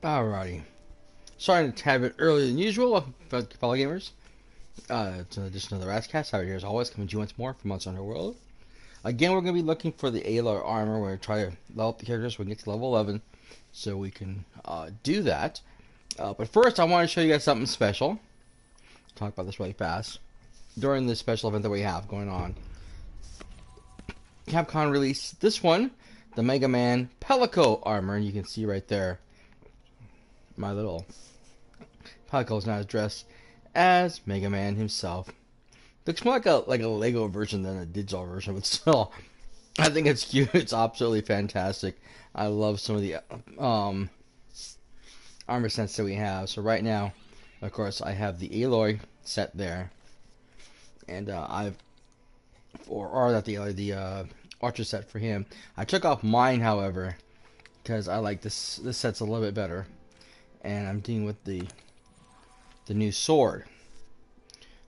Alrighty. Starting a tad bit earlier than usual, fellow gamers. It's an addition of the Razzcast. Out here as always, coming to you once more from Monster Hunter World. Again, we're going to be looking for the Aloy armor. We're going to try to level up the characters so we can get to level 11, so we can do that. But first, I want to show you guys something special. Talk about this really fast. During this special event that we have going on, Capcom released this one, the Mega Man Pelico armor, and you can see right there my little Pelico is not dressed as Mega Man himself. Looks more like a Lego version than a digital version, but still, I think it's cute. It's absolutely fantastic. I love some of the armor sets that we have. So right now, of course, I have the Aloy set there, and the Archer set for him. I took off mine, however, because I like this. This set's a little bit better, and I'm dealing with the new sword.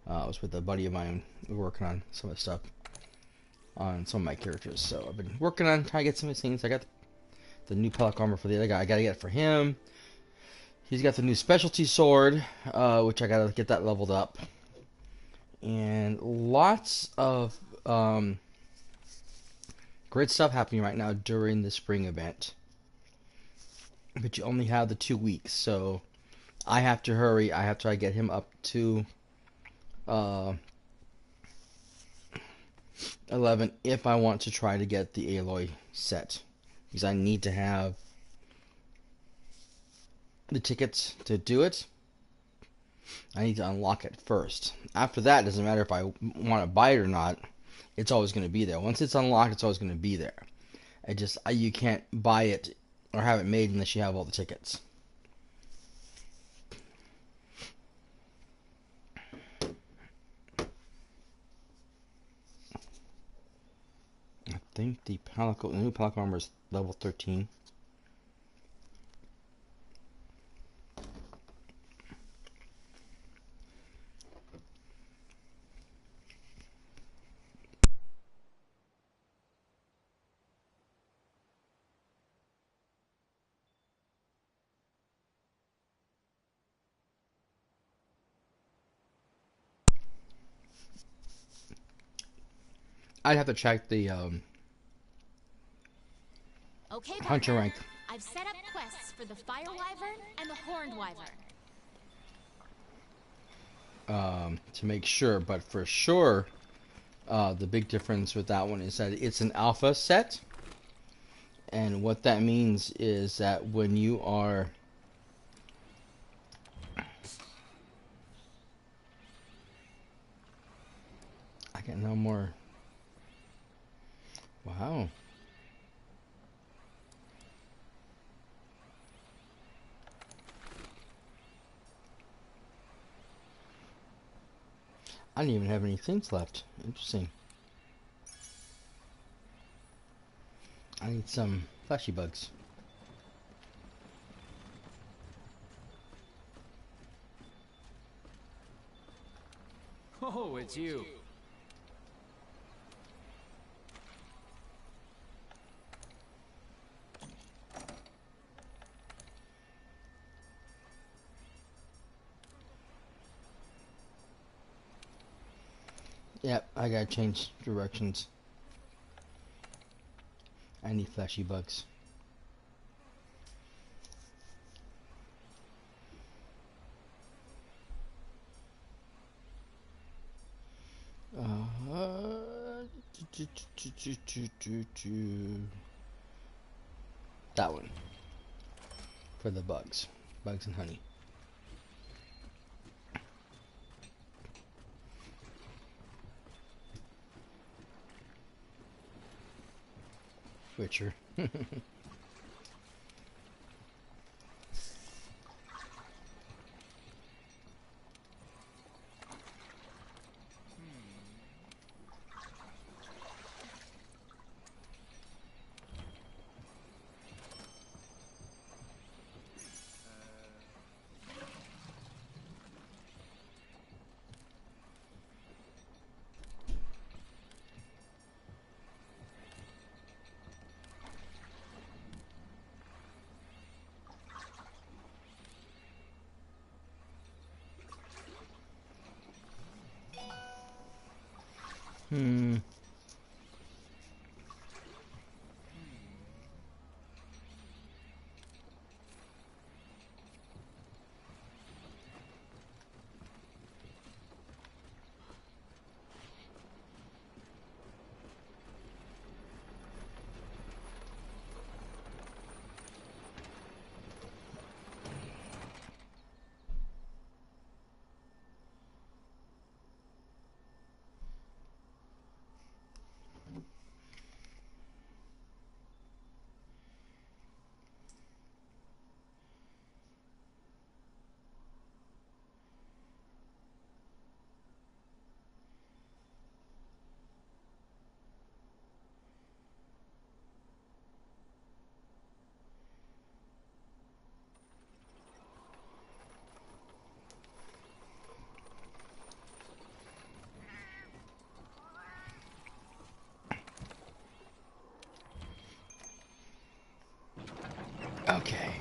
I was with a buddy of mine. We were working on some of the stuff on some of my characters. So I've been working on trying to get some of the things. I got the new Pellic armor for the other guy. I got to get it for him. He's got the new specialty sword, which I got to get that leveled up. And lots of great stuff happening right now during the spring event. But you only have the 2 weeks, so I have to hurry. I have to try to get him up to 11 if I want to try to get the Aloy set, because I need to have the tickets to do it. I need to unlock it first. After that, it doesn't matter if I want to buy it or not. It's always going to be there. Once it's unlocked, it's always going to be there. You can't buy it or have it made unless you have all the tickets. I think the new Pelican armor is level 13. I'd have to check the Okay, hunter partner. rank. I've set up quests for the Fire Wyvern and the Horned Wyvern. To make sure, but for sure, the big difference with that one is that it's an alpha set, and what that means is that when you are I got no more. Wow. I don't even have any things left. Interesting. I need some fleshy bugs. Oh, it's you. Yep, I gotta change directions. I need fleshy bugs. That one. For the bugs. Bugs and honey. Witcher. Okay.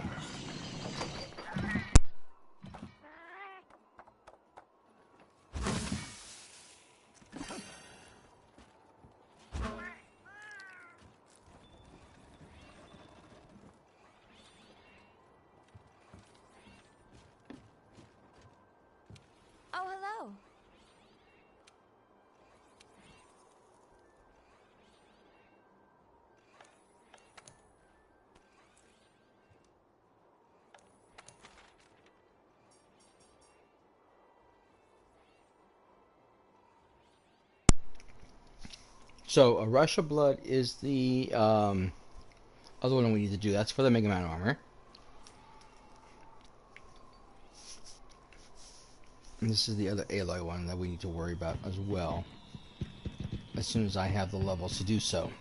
Oh, hello. So a rush of blood is the other one we need to do. That's for the Mega Man armor. And this is the other Aloy one that we need to worry about as well. As soon as I have the levels to do so.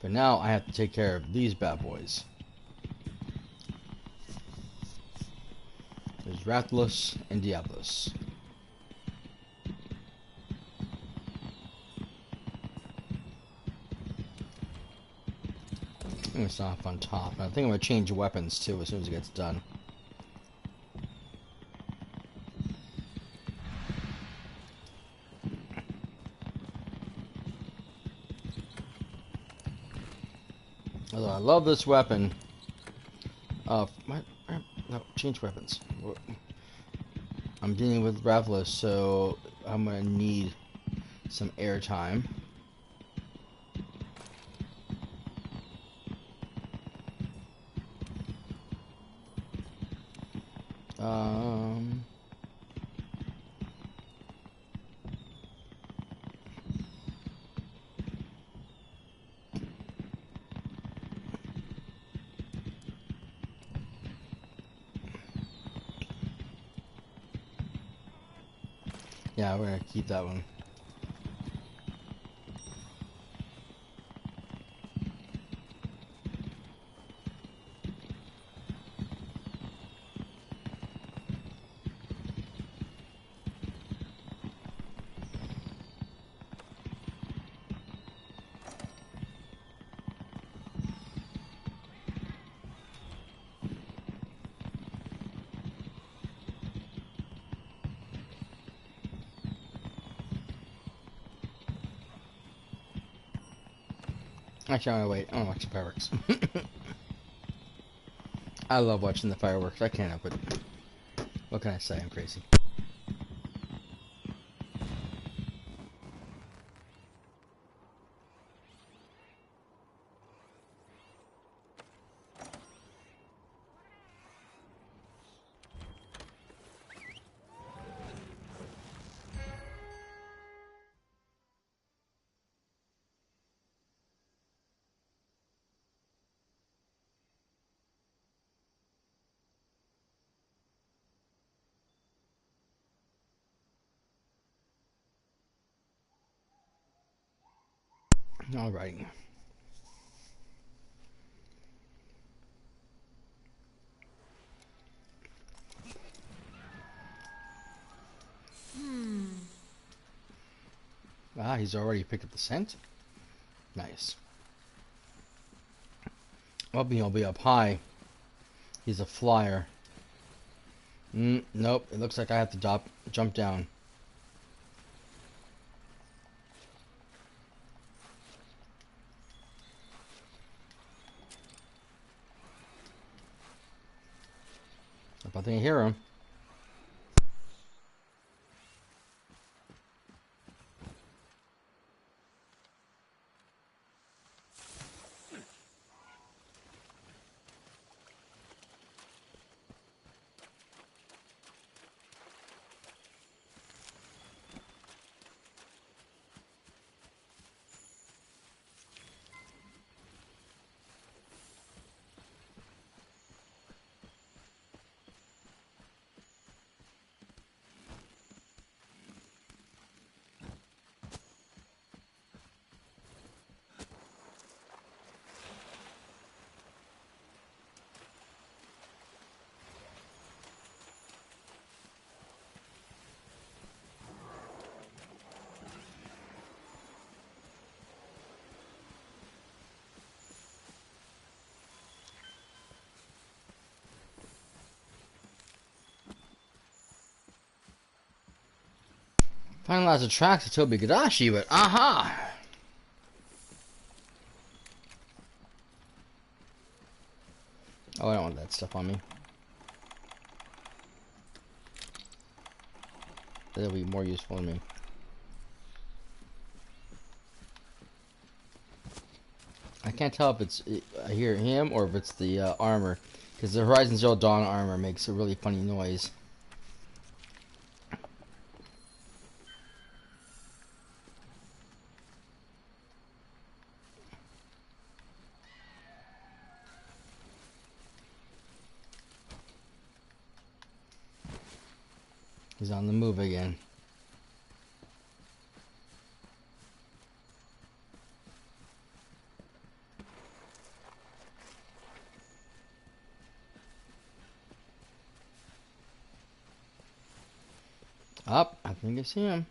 But now I have to take care of these bad boys. There's Rathalos and Diablos. I'm gonna stop on top. I think I'm gonna change weapons too as soon as it gets done. Although I love this weapon. No, change weapons. I'm dealing with Rathalos, so I'm gonna need some airtime. Um, yeah, we're gonna keep that one. Actually, I'm gonna wait. I wanna watch the fireworks. I love watching the fireworks. I can't help it. What can I say? I'm crazy. All right. Ah, he's already picked up the scent. Nice. Well, he'll be up high. He's a flyer. Nope. It looks like I have to jump down. If I think I hear him. Finalize the tracks of Tobigadashi, but aha! Oh, I don't want that stuff on me. That'll be more useful to me. I can't tell if it's I hear him or if it's the armor, because the Horizon Zero Dawn armor makes a really funny noise. He's on the move again. Up, I think I see him.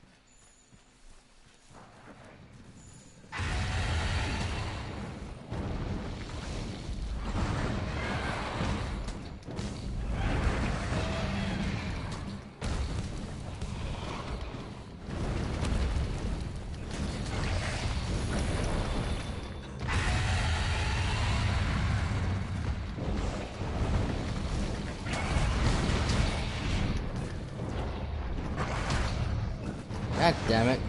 God damn it.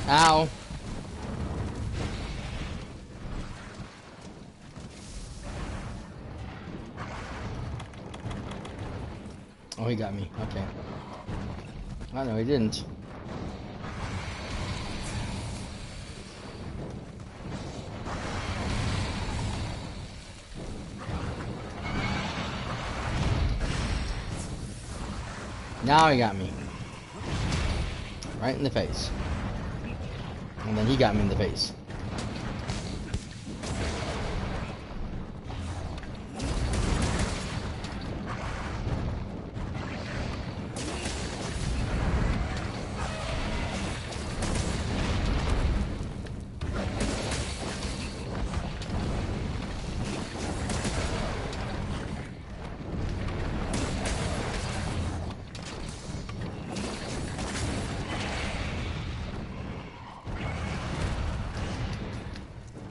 Ow. Oh, he got me. Okay. Oh, no, he didn't. Now he got me. Right in the face. And then he got me in the face.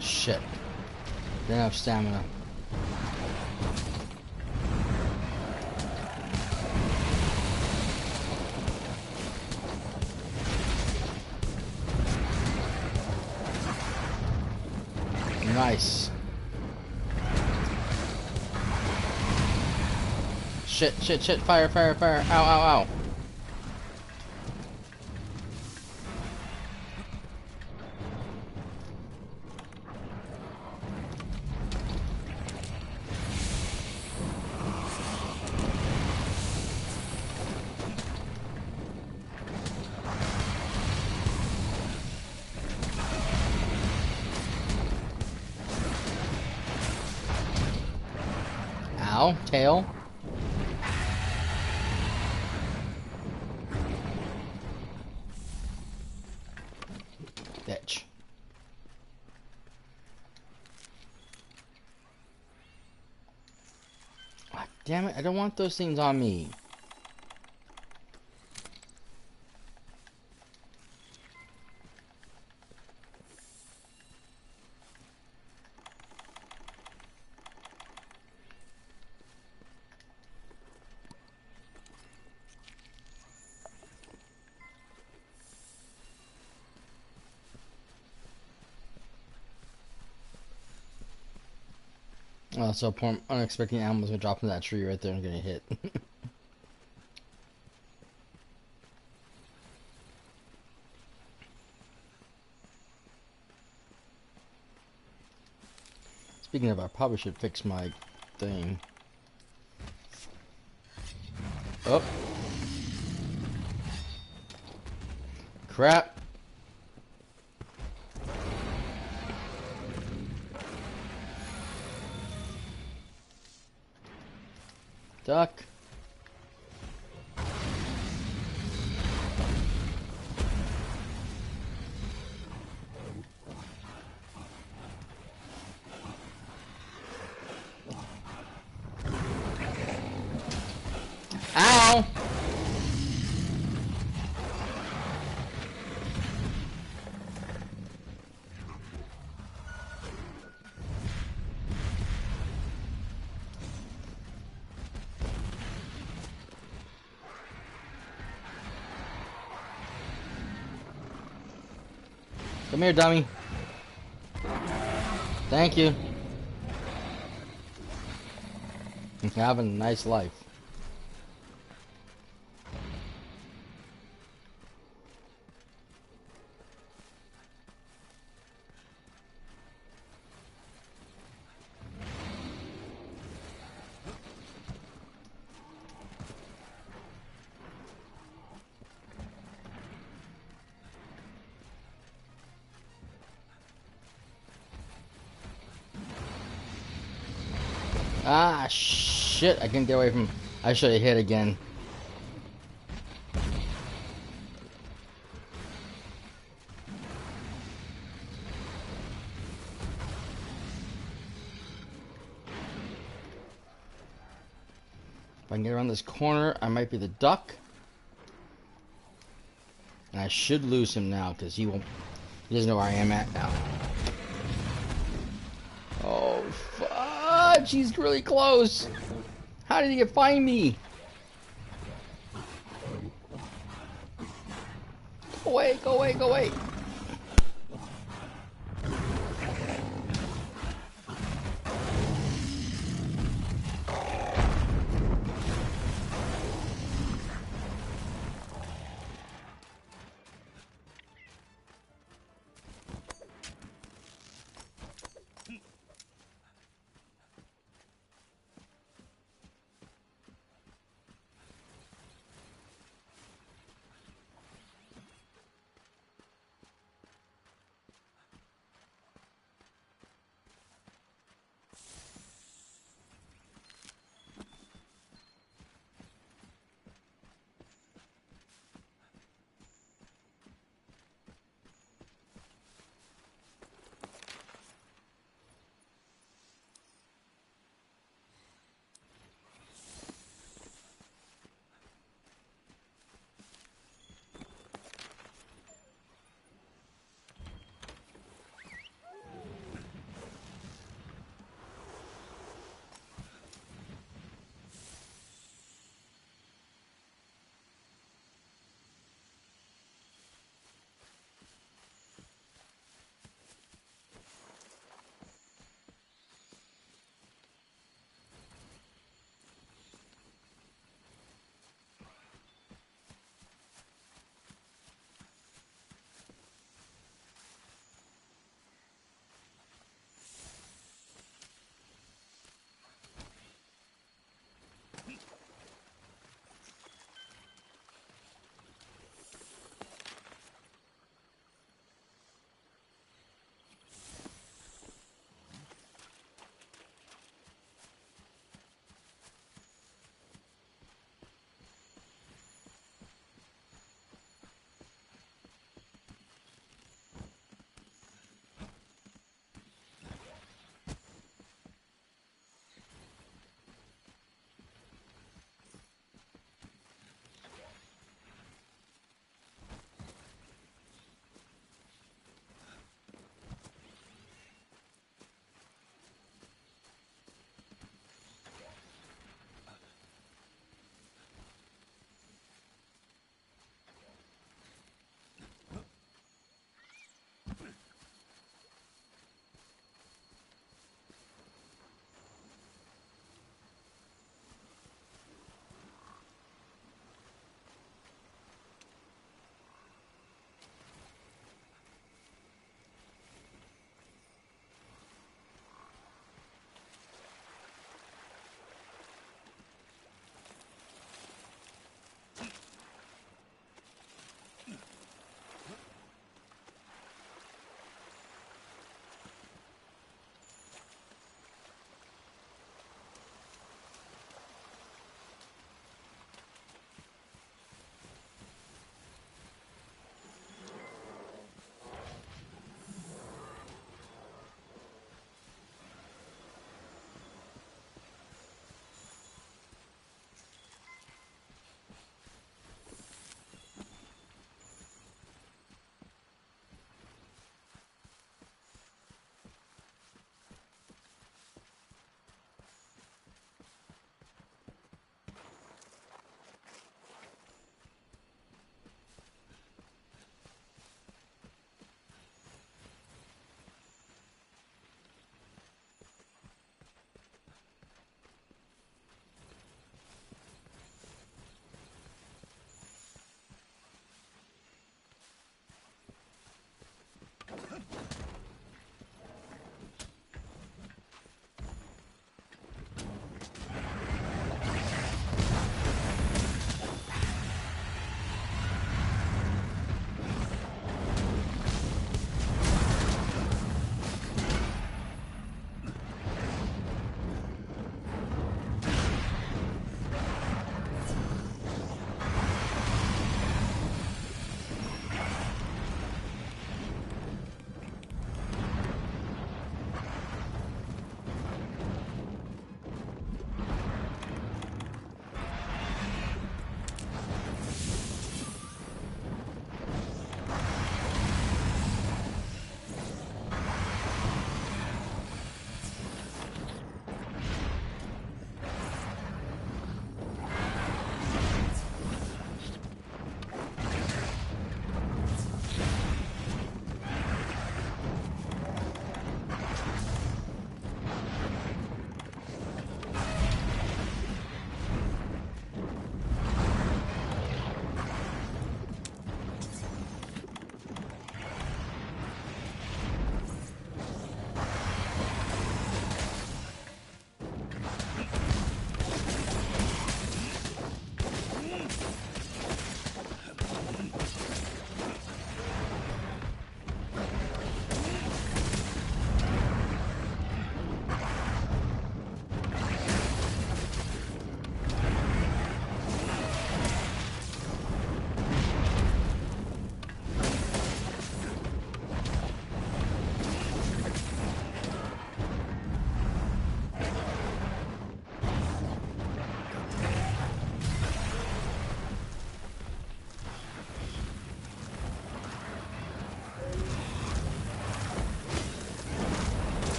Shit. Didn't have stamina. Nice. Shit, shit, shit. Fire, fire, fire. Ow, ow, ow. Ow, tail. Bitch. Ah, damn it, I don't want those things on me. Oh, so poor unexpected animals gonna drop from that tree right there and gonna hit. Speaking of, I probably should fix my thing. Oh. Crap. Duck. Ow! Come here, dummy. Thank you. You're having a nice life. Ah, shit. I couldn't get away from... I should have hit again. If I can get around this corner, I might be the duck. And I should lose him now, because he won't... He doesn't know where I am at now. Oh, fudge! He's really close! How did he find me? Go away, go away, go away!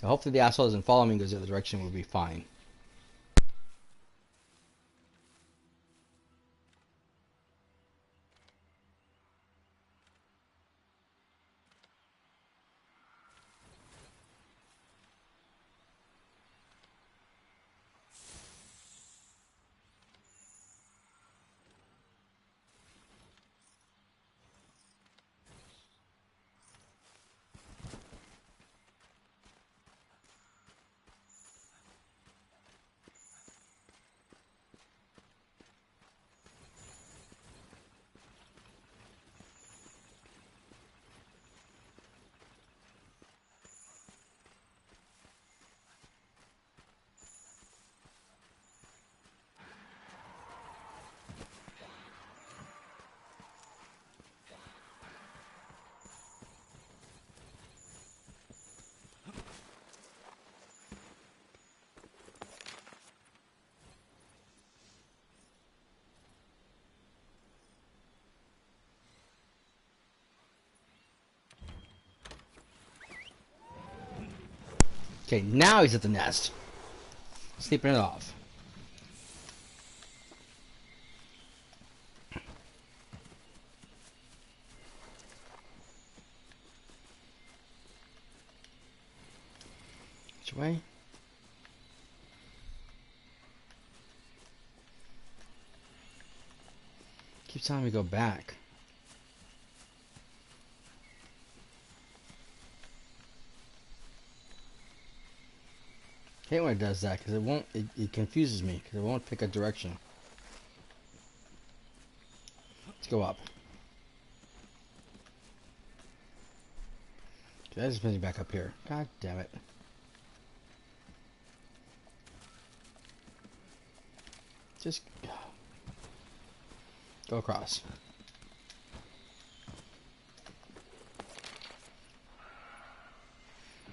So hopefully the asshole doesn't follow me and goes the other direction. We'll be fine. Okay, now he's at the nest. Sleeping it off. Which way? Keeps telling me to go back. I hate when it does that because it won't. It confuses me because it won't pick a direction. Let's go up. Okay, that just brings me back up here. God damn it. Just go across.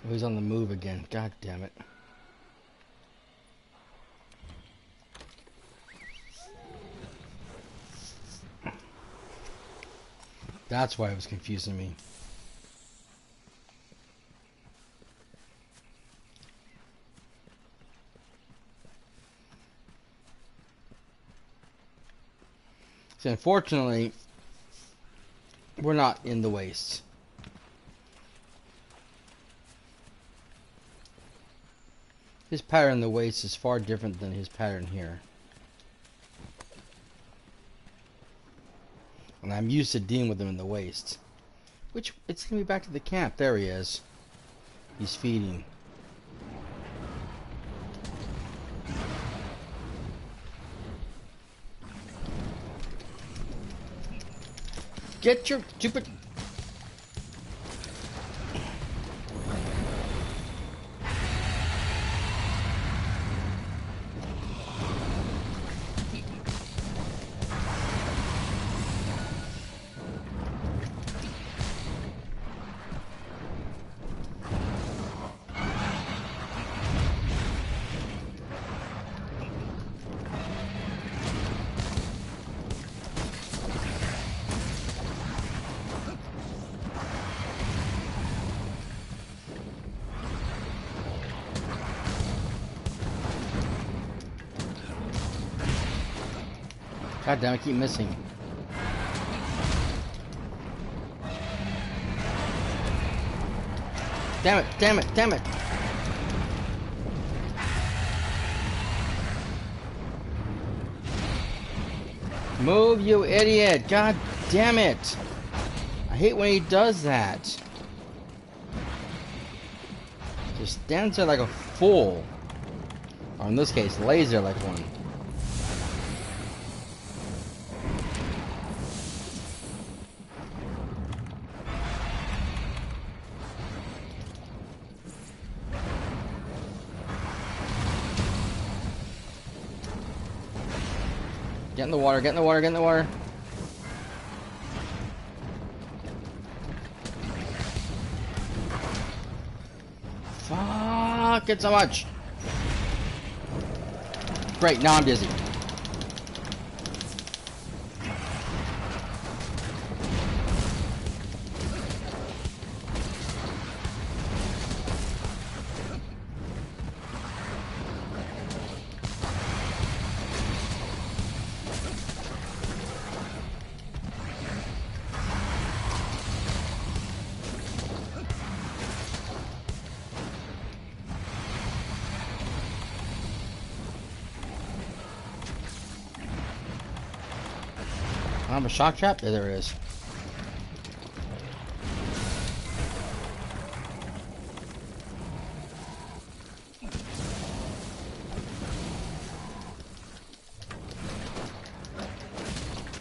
Oh, he's on the move again. God damn it. That's why it was confusing me. So unfortunately, we're not in the wastes. His pattern in the wastes is far different than his pattern here. And I'm used to dealing with him in the wastes. Which, it's going to be back to the camp. There he is. He's feeding. Get your stupid... God damn, I keep missing. Damn it, damn it, damn it. Move, you idiot. God damn it. I hate when he does that. Just stands there like a fool. Or in this case, lays there like one. Get in the water, get in the water, get in the water. Fuck it so much. Great, now I'm dizzy. I have a shock trap? Yeah, there it is.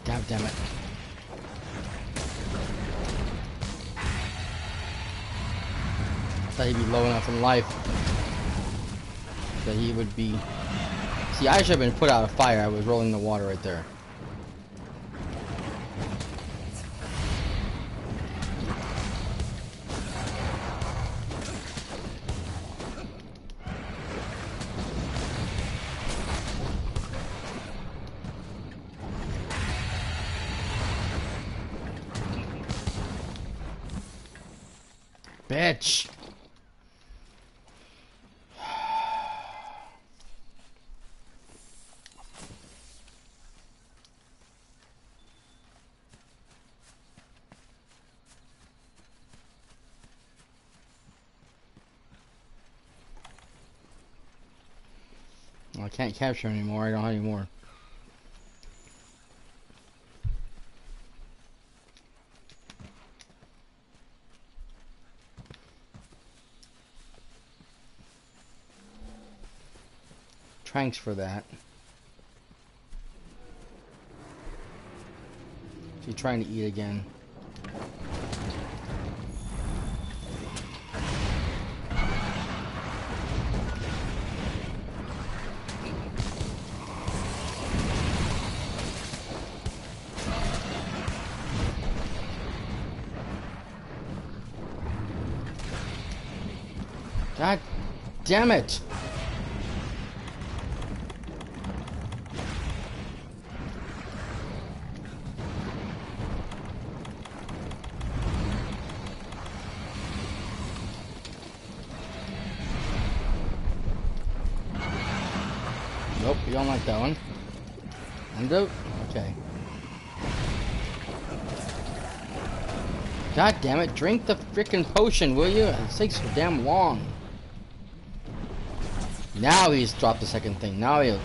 God damn it. I thought he'd be low enough in life that he would be... See, I should have been put out of fire. I was rolling the water right there. Bitch! Well, I can't capture anymore. I don't have any more. Tranks for that. She's trying to eat again. God damn it! Nope, you don't like that one. Undo? Okay. God damn it, drink the frickin' potion, will you? It takes so damn long. Now he's dropped the second thing. Now he'll...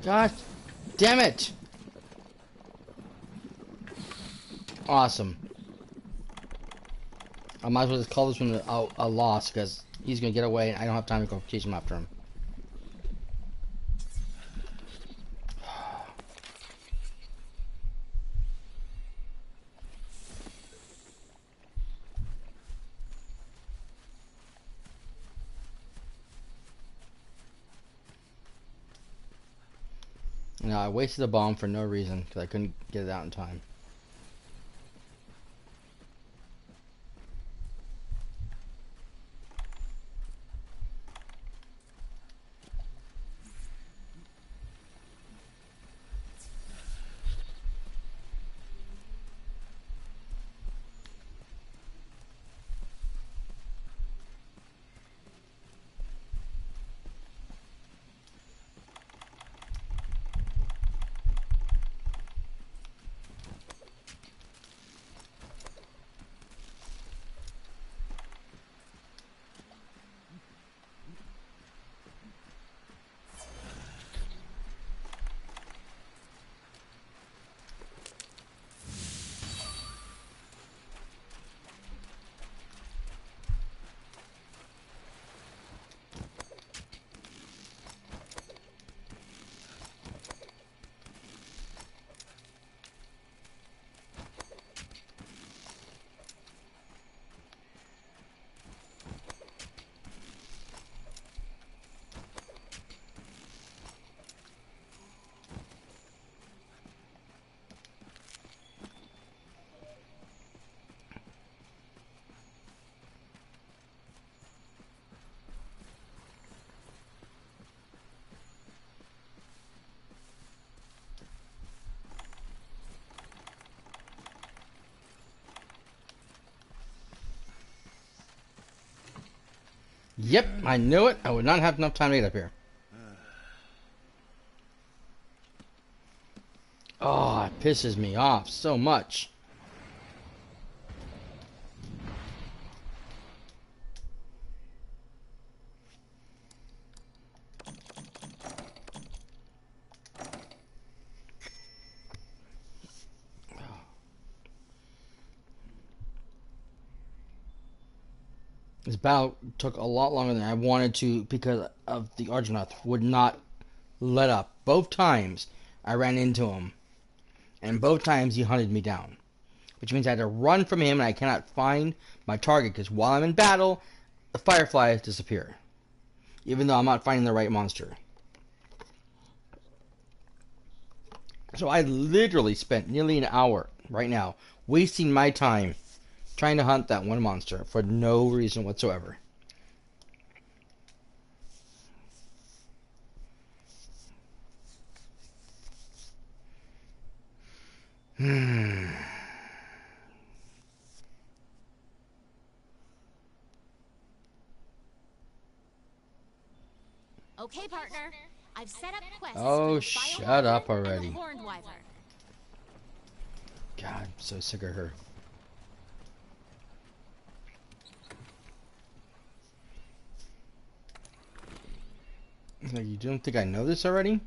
God damn it! Awesome. I might as well just call this one a loss, because he's going to get away and I don't have time to go chase him after him. No, I wasted a bomb for no reason, because I couldn't get it out in time. Yep, I knew it. I would not have enough time to get up here. Oh, it pisses me off so much. This battle took a lot longer than I wanted to because of the Argonauts would not let up. Both times I ran into him, and both times he hunted me down, which means I had to run from him and I cannot find my target because while I'm in battle, the fireflies disappear, even though I'm not finding the right monster. So I literally spent nearly an hour right now wasting my time trying to hunt that one monster for no reason whatsoever. Okay, partner. I've set up quests Oh, for the shut Fire up Wyvern already. and the Horned Wyvern. God, I'm so sick of her. Like, you don't think I know this already?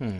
Hmm.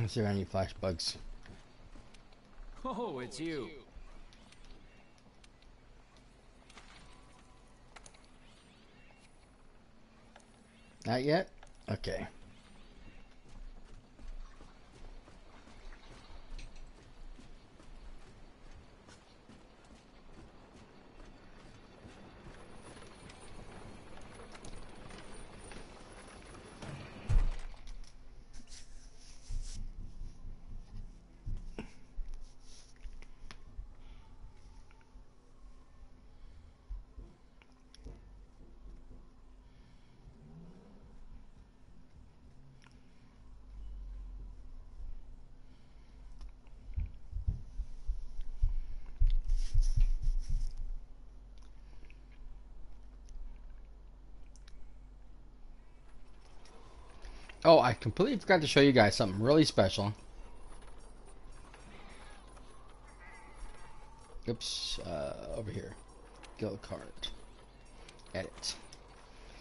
Is there any flash bugs? Oh, it's you. Not yet? Okay. Oh, I completely forgot to show you guys something really special. Oops, over here. Guild card. Edit.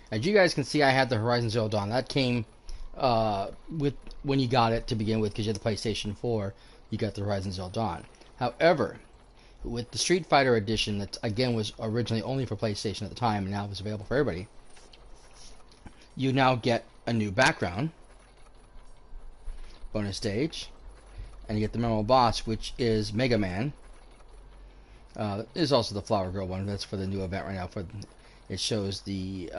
As you guys can see, I had the Horizon Zero Dawn. That came with when you got it to begin with, because you had the PlayStation 4. You got the Horizon Zero Dawn. However, with the Street Fighter edition, that again was originally only for PlayStation at the time, and now is available for everybody. You now get a new background, bonus stage, and you get the memorable boss, which is Mega Man. There's also the Flower Girl one. That's for the new event right now. It shows the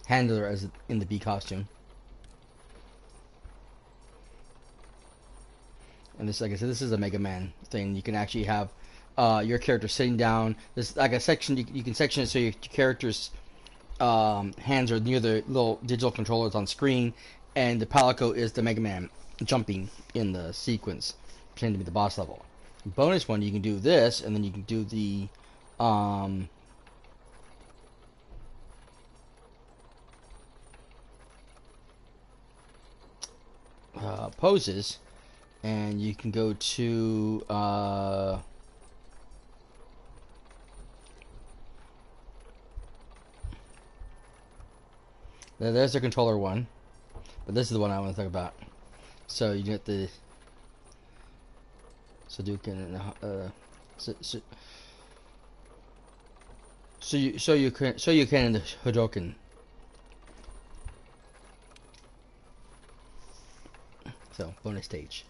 handler as in the bee costume. And this, like I said, this is a Mega Man thing. You can actually have your character sitting down. There's like a section you can section it so your character's hands are near the little digital controllers on screen, and the palico is the Mega Man jumping in the sequence, pretending to be the boss level. Bonus one, you can do this, and then you can do the poses, and you can go to there's the controller one, but this is the one I want to talk about. So you get the Sudoku, so you can in the Hadoken. So bonus stage.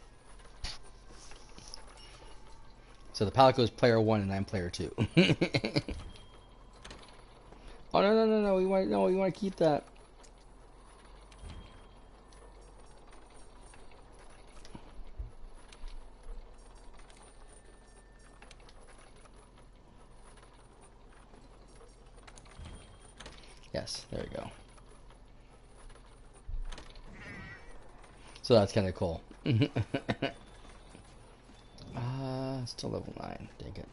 So the palette goes player 1 and I'm player 2. Oh no! We want to keep that. Yes, there we go. So that's kind of cool. Still level 9. Dang it.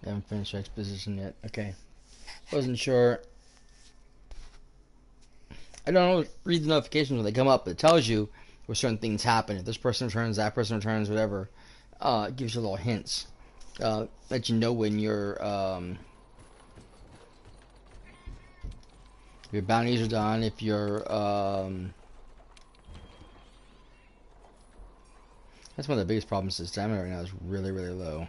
I haven't finished exposition yet. Okay. Wasn't sure. I don't read the notifications when they come up, but it tells you where certain things happen. If this person returns, that person returns, whatever. It gives you little hints. Let you know when your bounties are done, if your that's one of the biggest problems is stamina right now is really, really low.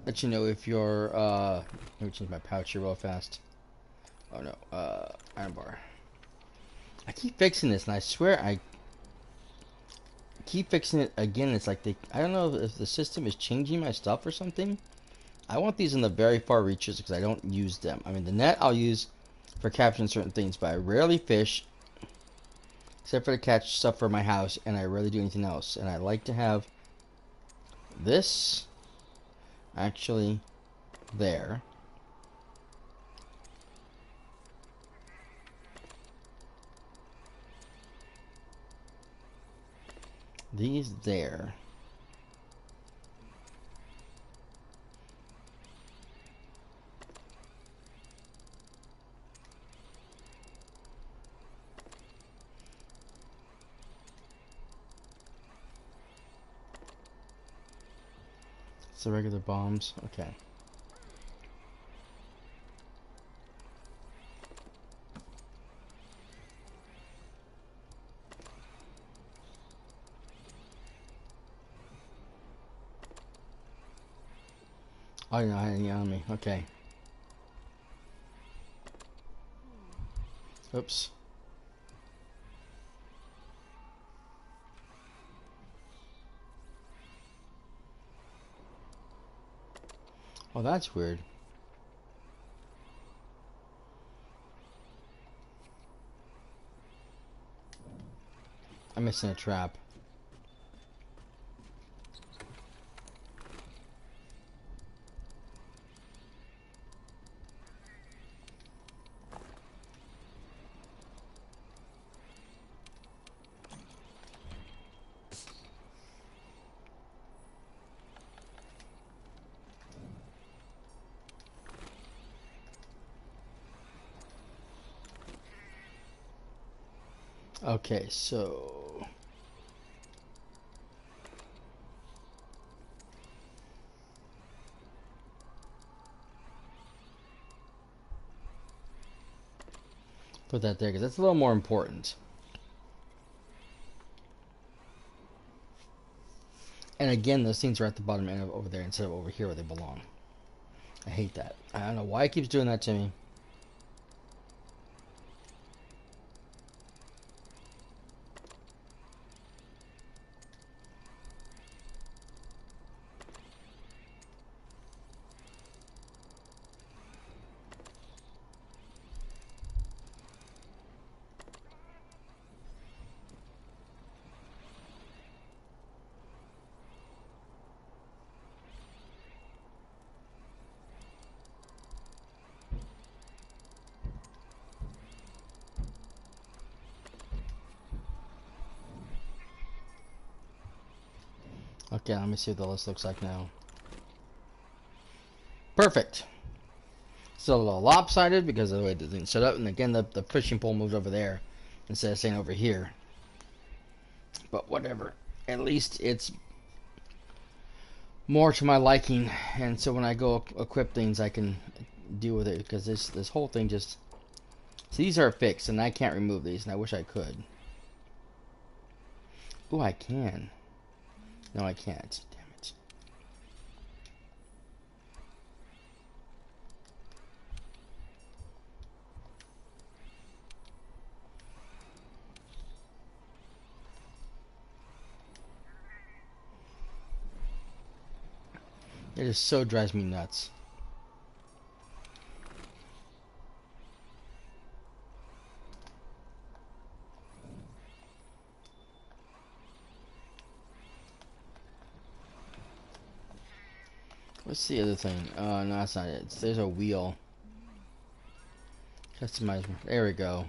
Let you know if you're let me change my pouch here real fast. Oh no, iron bar. I keep fixing this and I swear I keep fixing it again. It's like I don't know if the system is changing my stuff or something. I want these in the very far reaches because I don't use them. I mean, the net I'll use for capturing certain things, but I rarely fish except for to catch stuff for my house, and I rarely do anything else. And I like to have this actually there. These there. It's the regular bombs. Okay. Oh, you know, I had any on me. Okay. Oops. Oh, that's weird. I'm missing a trap. Okay, so Put that there because that's a little more important. And again, those things are at the bottom end of over there instead of over here where they belong. I hate that. I don't know why it keeps doing that to me. Okay, let me see what the list looks like now. Perfect. Still a little lopsided because of the way the thing's set up, and again the fishing pole moved over there instead of staying over here. But whatever. At least it's more to my liking, and so when I go equip things I can deal with it, because this whole thing just... See, these are fixed and I can't remove these, and I wish I could. Oh, I can. No, I can't. Damn it. It just so drives me nuts. What's the other thing? Oh, no, that's not it. There's a wheel. Customize. There we go.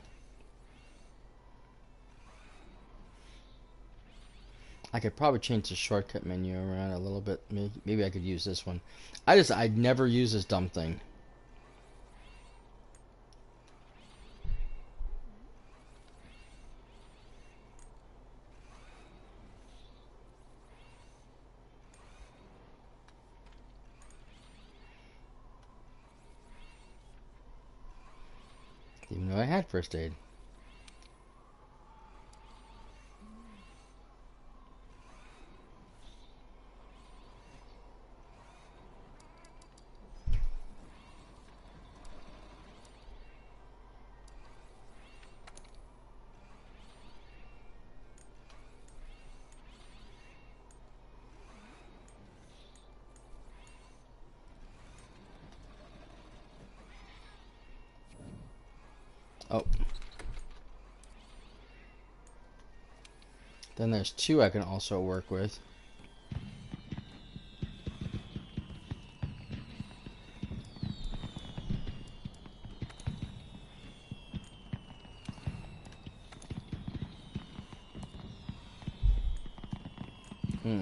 I could probably change the shortcut menu around a little bit. Maybe I could use this one. I'd never use this dumb thing. Didn't even know I had first aid. Oh. Then there's two I can also work with. Hmm.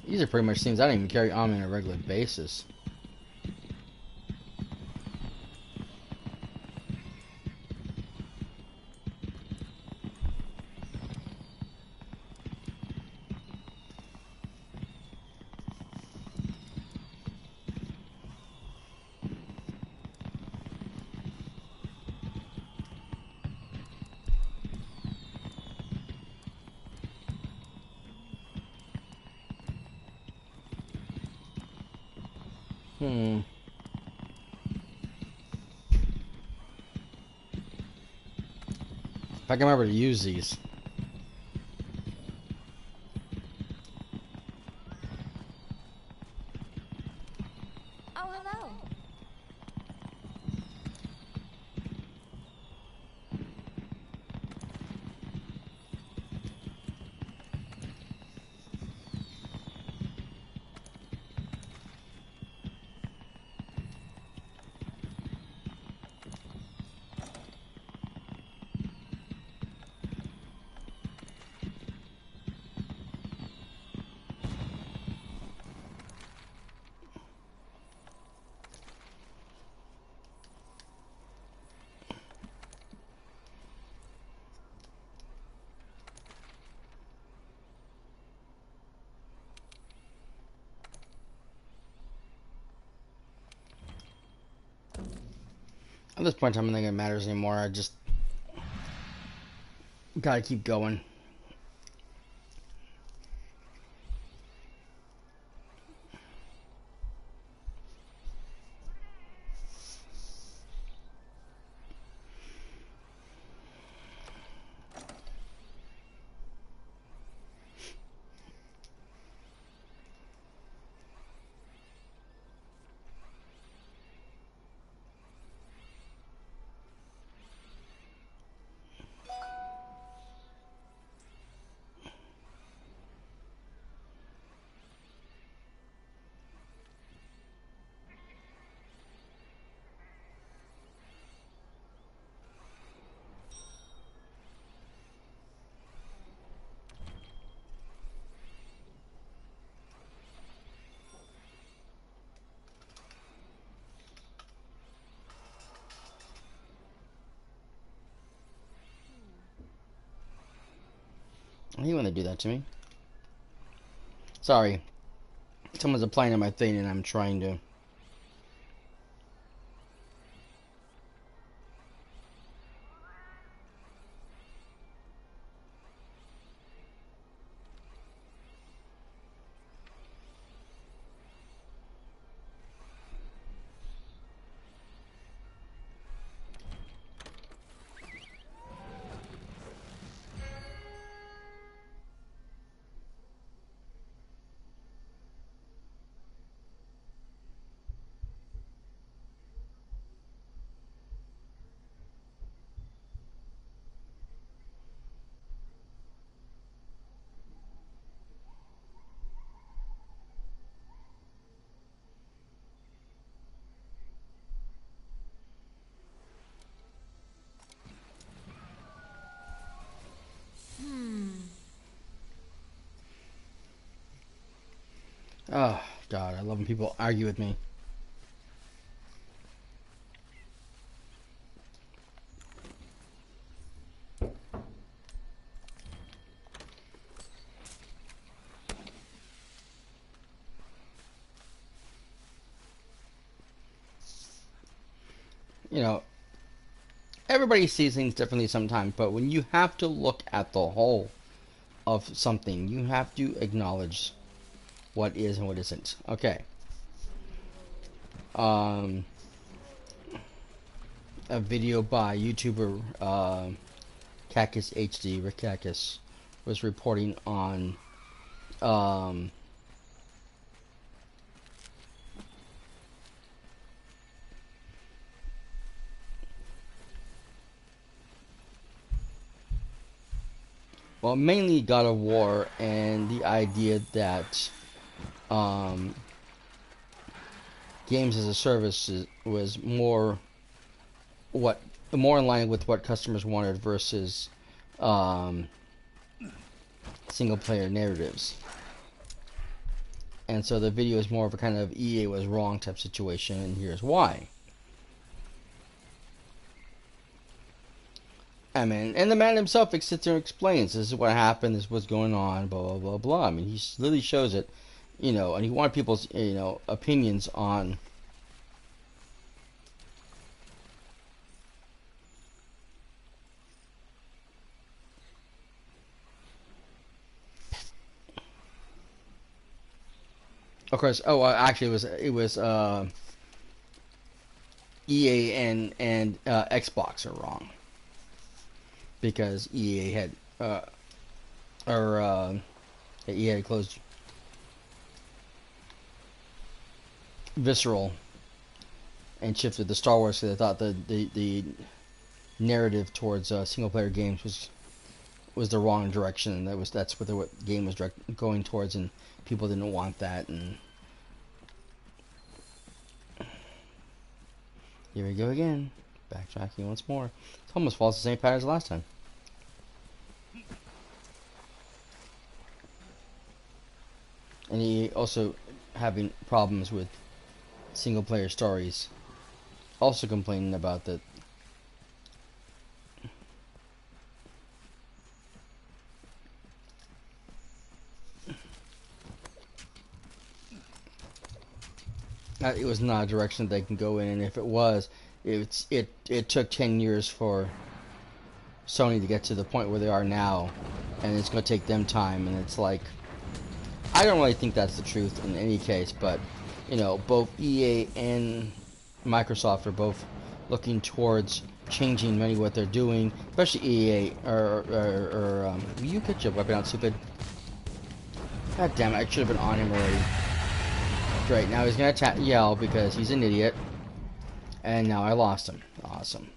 These are pretty much things I don't even carry on a regular basis. Hmm. If I can remember to use these. Oh, hello. At this point in time, I don't think it matters anymore. I just gotta keep going. I hate when they do that to me. Sorry. Someone's applying to my thing and I'm trying to... Oh, God, I love when people argue with me. You know, everybody sees things differently sometimes, but when you have to look at the whole of something, you have to acknowledge what is and what isn't. Okay. A video by YouTuber Cactus HD, Rick Cactus, was reporting on well, mainly God of War and the idea that games as a service was more in line with what customers wanted versus single player narratives. And so the video is more of a kind of EA was wrong type situation, and here's why. I mean, and the man himself sits there and explains, this is what happened, this is what's going on, blah, blah, blah, blah. I mean, he literally shows it, you know, and he wanted people's, you know, opinions on... Of course, actually, it was EA and Xbox are wrong. Because EA had EA had closed Visceral and shifted to Star Wars because they thought the narrative towards single player games was the wrong direction, and that's what the game was going towards, and people didn't want that. And here we go again, backtracking once more. It almost follows the same pattern as last time. And he also having problems with single player stories. Also complaining about that. It was not a direction they can go in, and if it was, It took 10 years for Sony to get to the point where they are now, and it's going to take them time. And it's like, I don't really think that's the truth in any case, but you know, both EA and Microsoft are both looking towards changing many of what they're doing, especially EA. Will you get your weapon out, stupid? God damn it! I should have been on him already. Great. Now he's gonna yell because he's an idiot, and now I lost him. Awesome.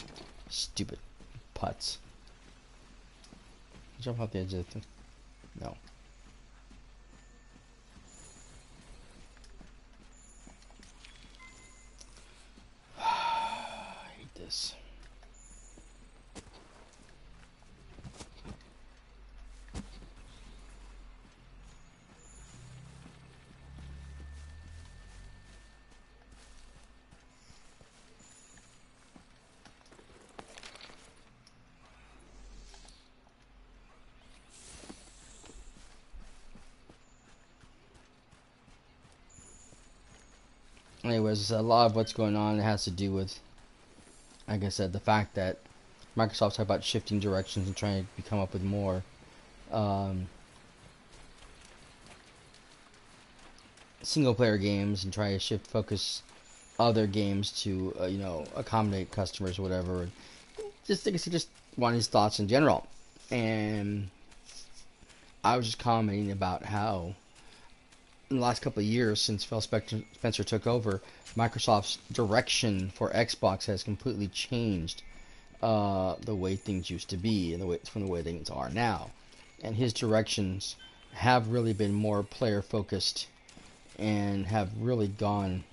Stupid putts. Jump off the edge of the thing. No. I hate this. Anyways, a lot of what's going on has to do with, like I said, the fact that Microsoft's talking about shifting directions and trying to come up with more single-player games and try to shift focus other games to you know, accommodate customers or whatever. Just I guess he just wanted his thoughts in general, and I was just commenting about how in the last couple of years since Phil Spencer took over, Microsoft's direction for Xbox has completely changed the way things used to be and from the way things are now. And his directions have really been more player focused and have really gone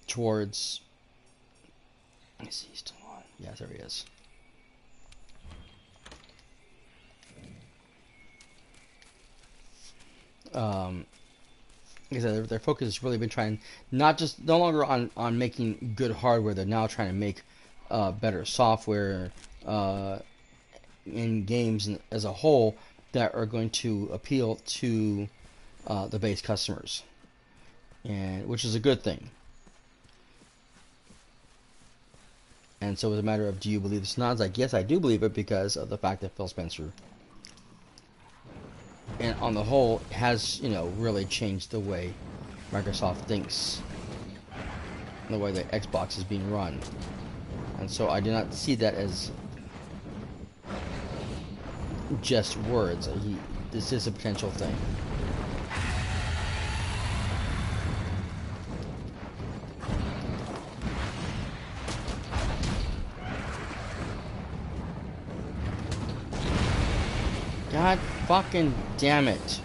towards, let me see, he's still on. Yeah, there he is. Like I said, their focus has really been trying no longer on making good hardware. They're now trying to make better software in games as a whole that are going to appeal to the base customers, and which is a good thing. And so it's a matter of, do you believe this or not? It's like, yes, I do believe it because of the fact that Phil Spencer, and on the whole, has, you know, really changed the way Microsoft thinks, and the way that Xbox is being run. And so I do not see that as just words. This is a potential thing. God fucking damn it.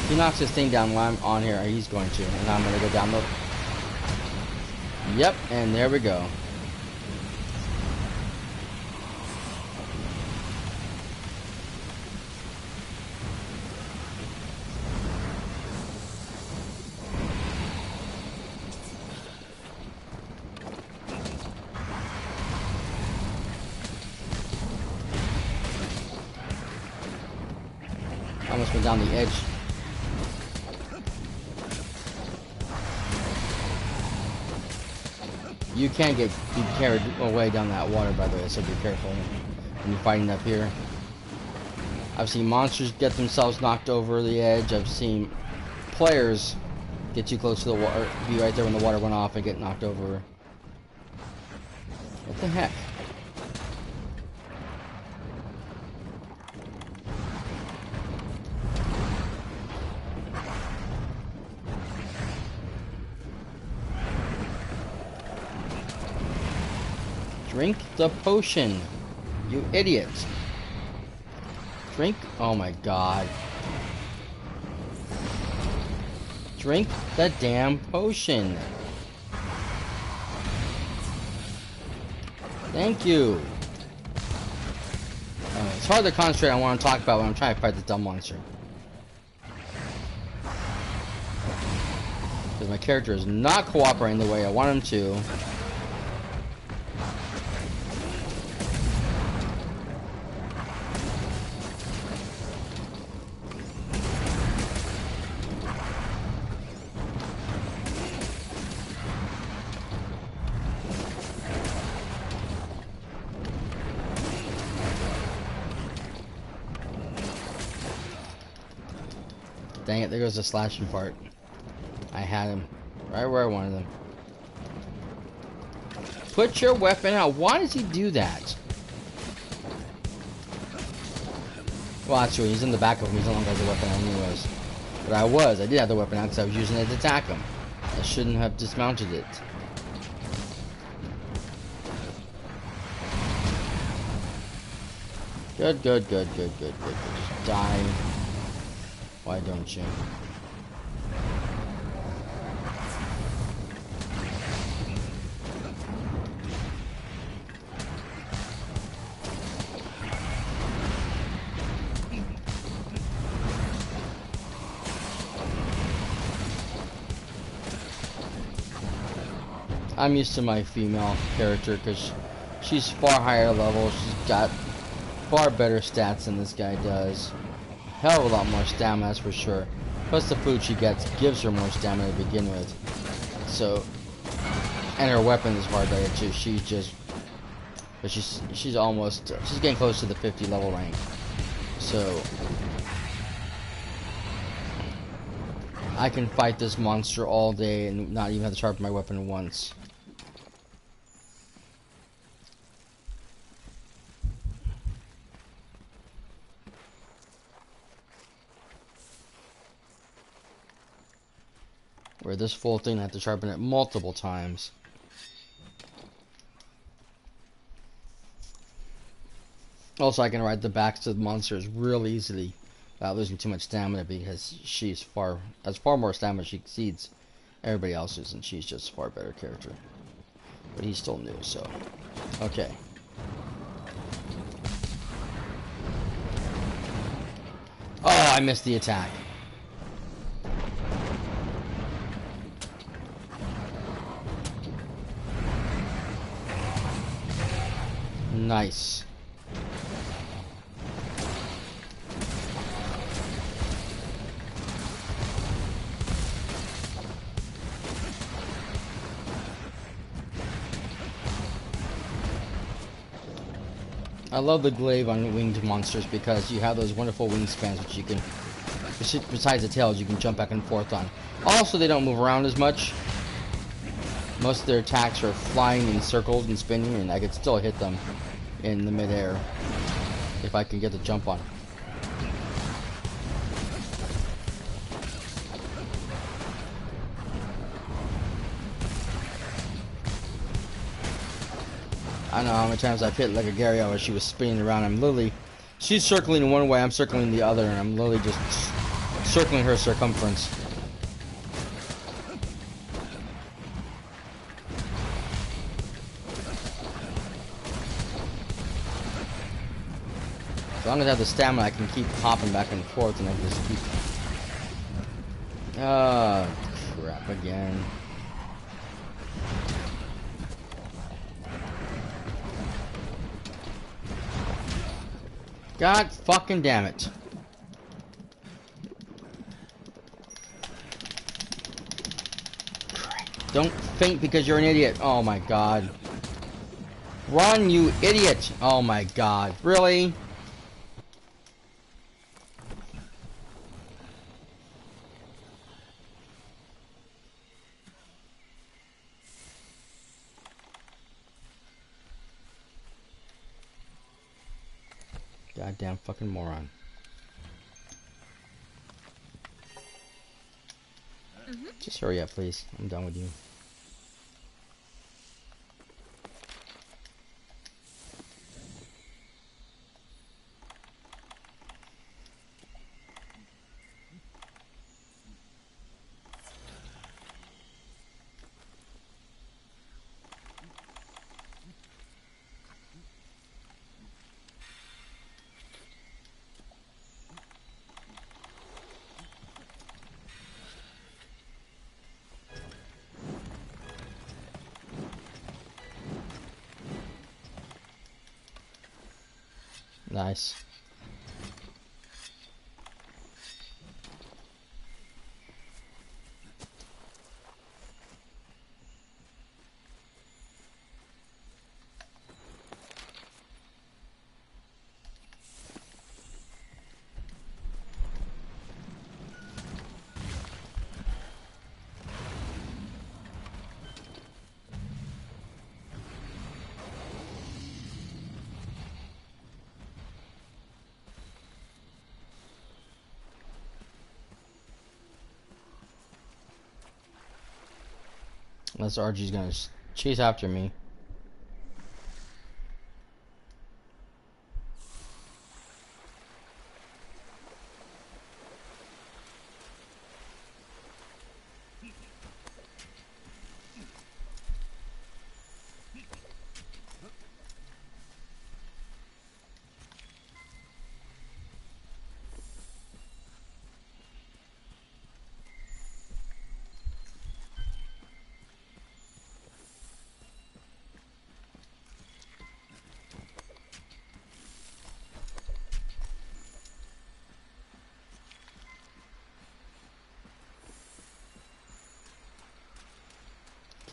He knocks this thing down while I'm on here. He's going to. And I'm going to go down the... Yep, and there we go. Almost went down the edge. You can be carried away down that water, by the way, so be careful when you're fighting up here. I've seen monsters get themselves knocked over the edge. I've seen players get too close to the water, be right there when the water went off and get knocked over. What the heck? Drink the potion, you idiot. Drink, oh my god. Drink the damn potion. Thank you. It's hard to concentrate on what I'm talking about when I'm trying to fight this dumb monster. Because my character is not cooperating the way I want him to. Dang it, there goes the slashing part. I had him right where I wanted him. Put your weapon out. Why does he do that? Well, that's true. He's in the back of him. He's no longer has a weapon anyways. But I did have the weapon out because I was using it to attack him. I shouldn't have dismounted it. Good. Just die. Why don't you? I'm used to my female character because she's far higher level. She's got far better stats than this guy does. A hell of a lot more stamina, that's for sure. Plus the food she gets gives her more stamina to begin with. So, and her weapon is far better too. But she's getting close to the 50 level rank. So, I can fight this monster all day and not even have to sharpen my weapon once. Where this full thing I have to sharpen it multiple times. Also, I can ride the backs of the monsters real easily without losing too much stamina because has far more stamina. She exceeds everybody else's, and she's just a far better character. But he's still new, so okay. Oh, I missed the attack. Nice. I love the glaive on winged monsters because you have those wonderful wingspans which you can, besides the tails, you can jump back and forth on. Also, they don't move around as much. Most of their attacks are flying in circles and spinning, and I could still hit them in the midair if I can get the jump on. I don't know how many times I've hit like a Garyo as she was spinning around. She's circling in one way, I'm circling the other, and I'm literally just circling her circumference. As long as I have the stamina, I can keep hopping back and forth, and I can just keep... Ah, crap again. God fucking damn it. Don't faint because you're an idiot. Oh my god. Run, you idiot! Oh my god. Really? Goddamn fucking moron. Just hurry up, please. I'm done with you. Nice. Unless RG's gonna chase after me.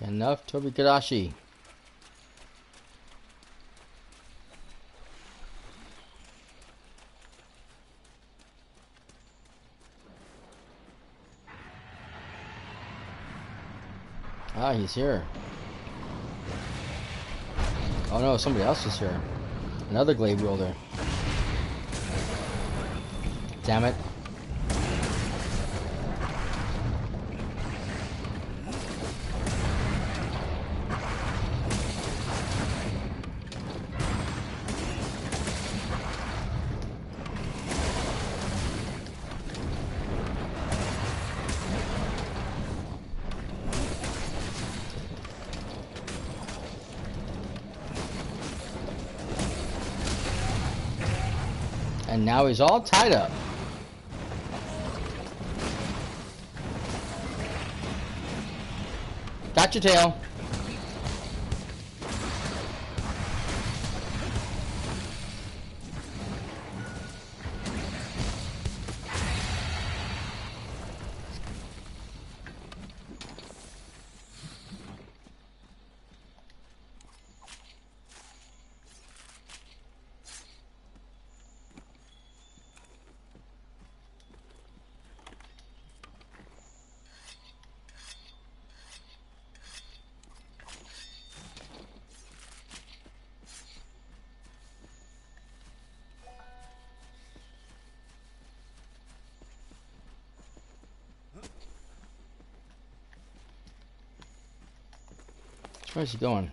Enough, Tobi Kadashi. Ah, he's here. Oh no, somebody else is here. Another glaive wielder. Damn it. And now he's all tied up. Got your tail. Where's he going?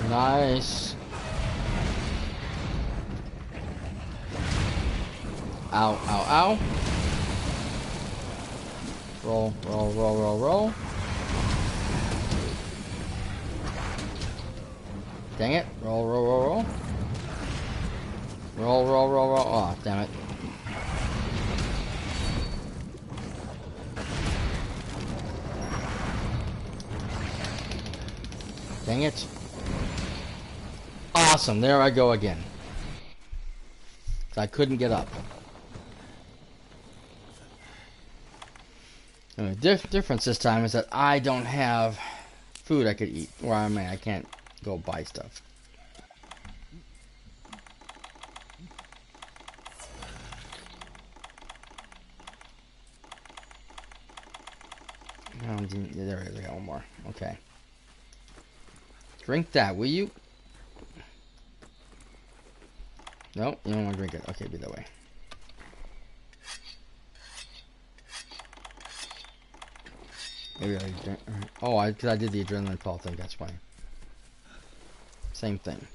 Nice. Ow, ow, ow. Roll, roll, roll, roll, roll. Dang it. Roll, roll, roll, roll. Roll, roll, roll, roll. Oh, damn it. Dang it. Awesome. There I go again. I couldn't get up. Anyway, difference this time is that I don't have food I could eat. Or I mean, I can't go buy stuff. Oh, there we go, one more. Okay. Drink that, will you? No, you don't want to drink it. Okay, be that way. Maybe I drink. Oh, because I did the adrenaline fall thing. That's why. Same thing.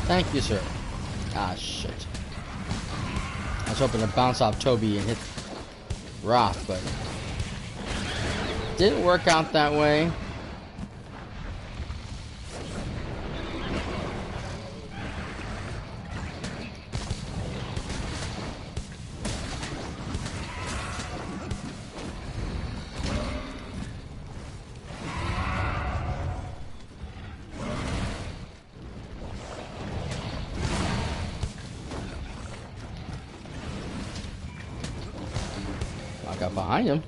Thank you, sir. Ah, shit. I was hoping to bounce off Toby and hit Roth, but didn't work out that way. I got behind him.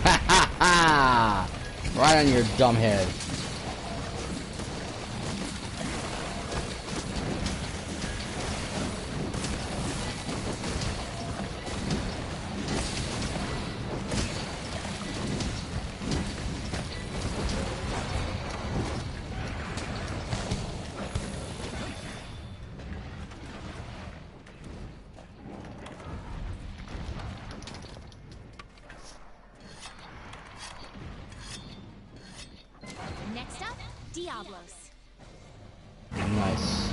Ha ha ha! Right on your dumb head. Next up, Diablos. Nice.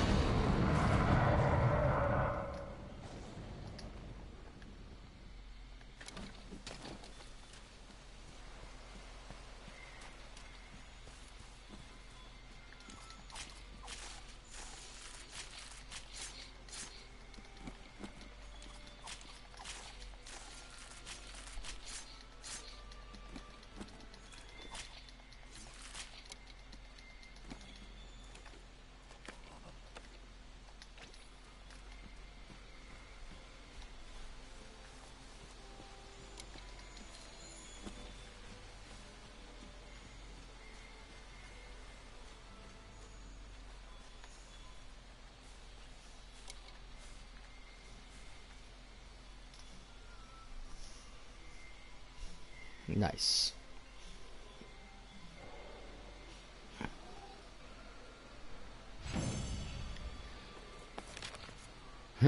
Nice.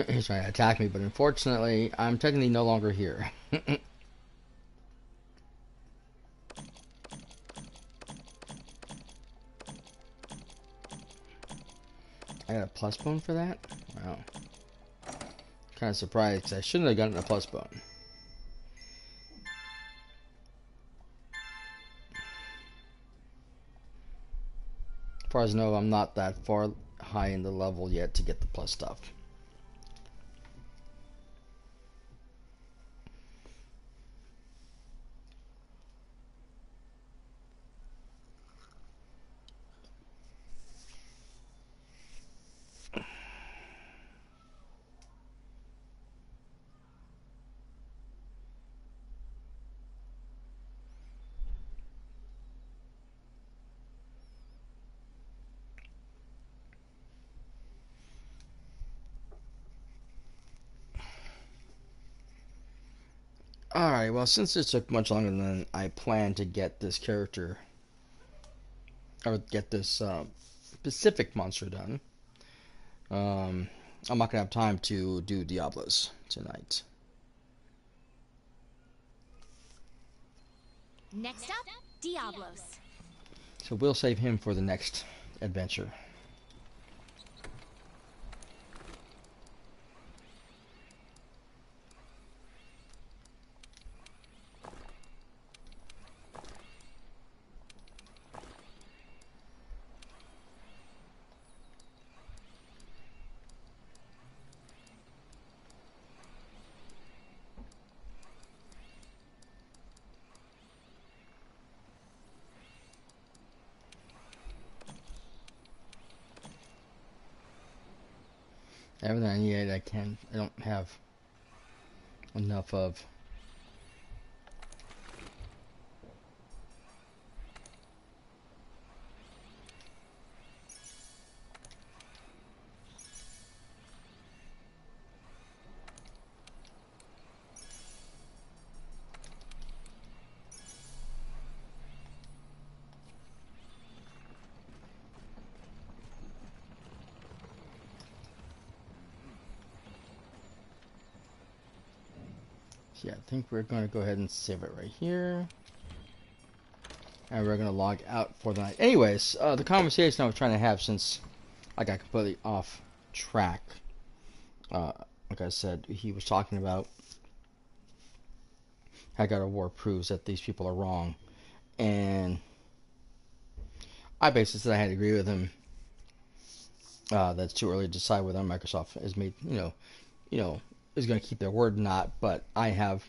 He's trying to attack me, but unfortunately, I'm technically no longer here. I got a plus bone for that? Wow. Kind of surprised, because I shouldn't have gotten a plus bone. far as I know, I'm not that far high in the level yet to get the plus stuff. Alright, well, since this took much longer than I planned to get this character, or get this specific monster done, I'm not going to have time to do Diablos tonight. Next up, Diablos. So we'll save him for the next adventure. Everything I need, I don't have enough of. Yeah, I think we're going to go ahead and save it right here. And we're going to log out for the night. Anyways, the conversation I was trying to have, since I got completely off track. Like I said, he was talking about how God of War proves that these people are wrong. And I basically said I had to agree with him. That's too early to decide whether Microsoft is made, is going to keep their word or not, but I have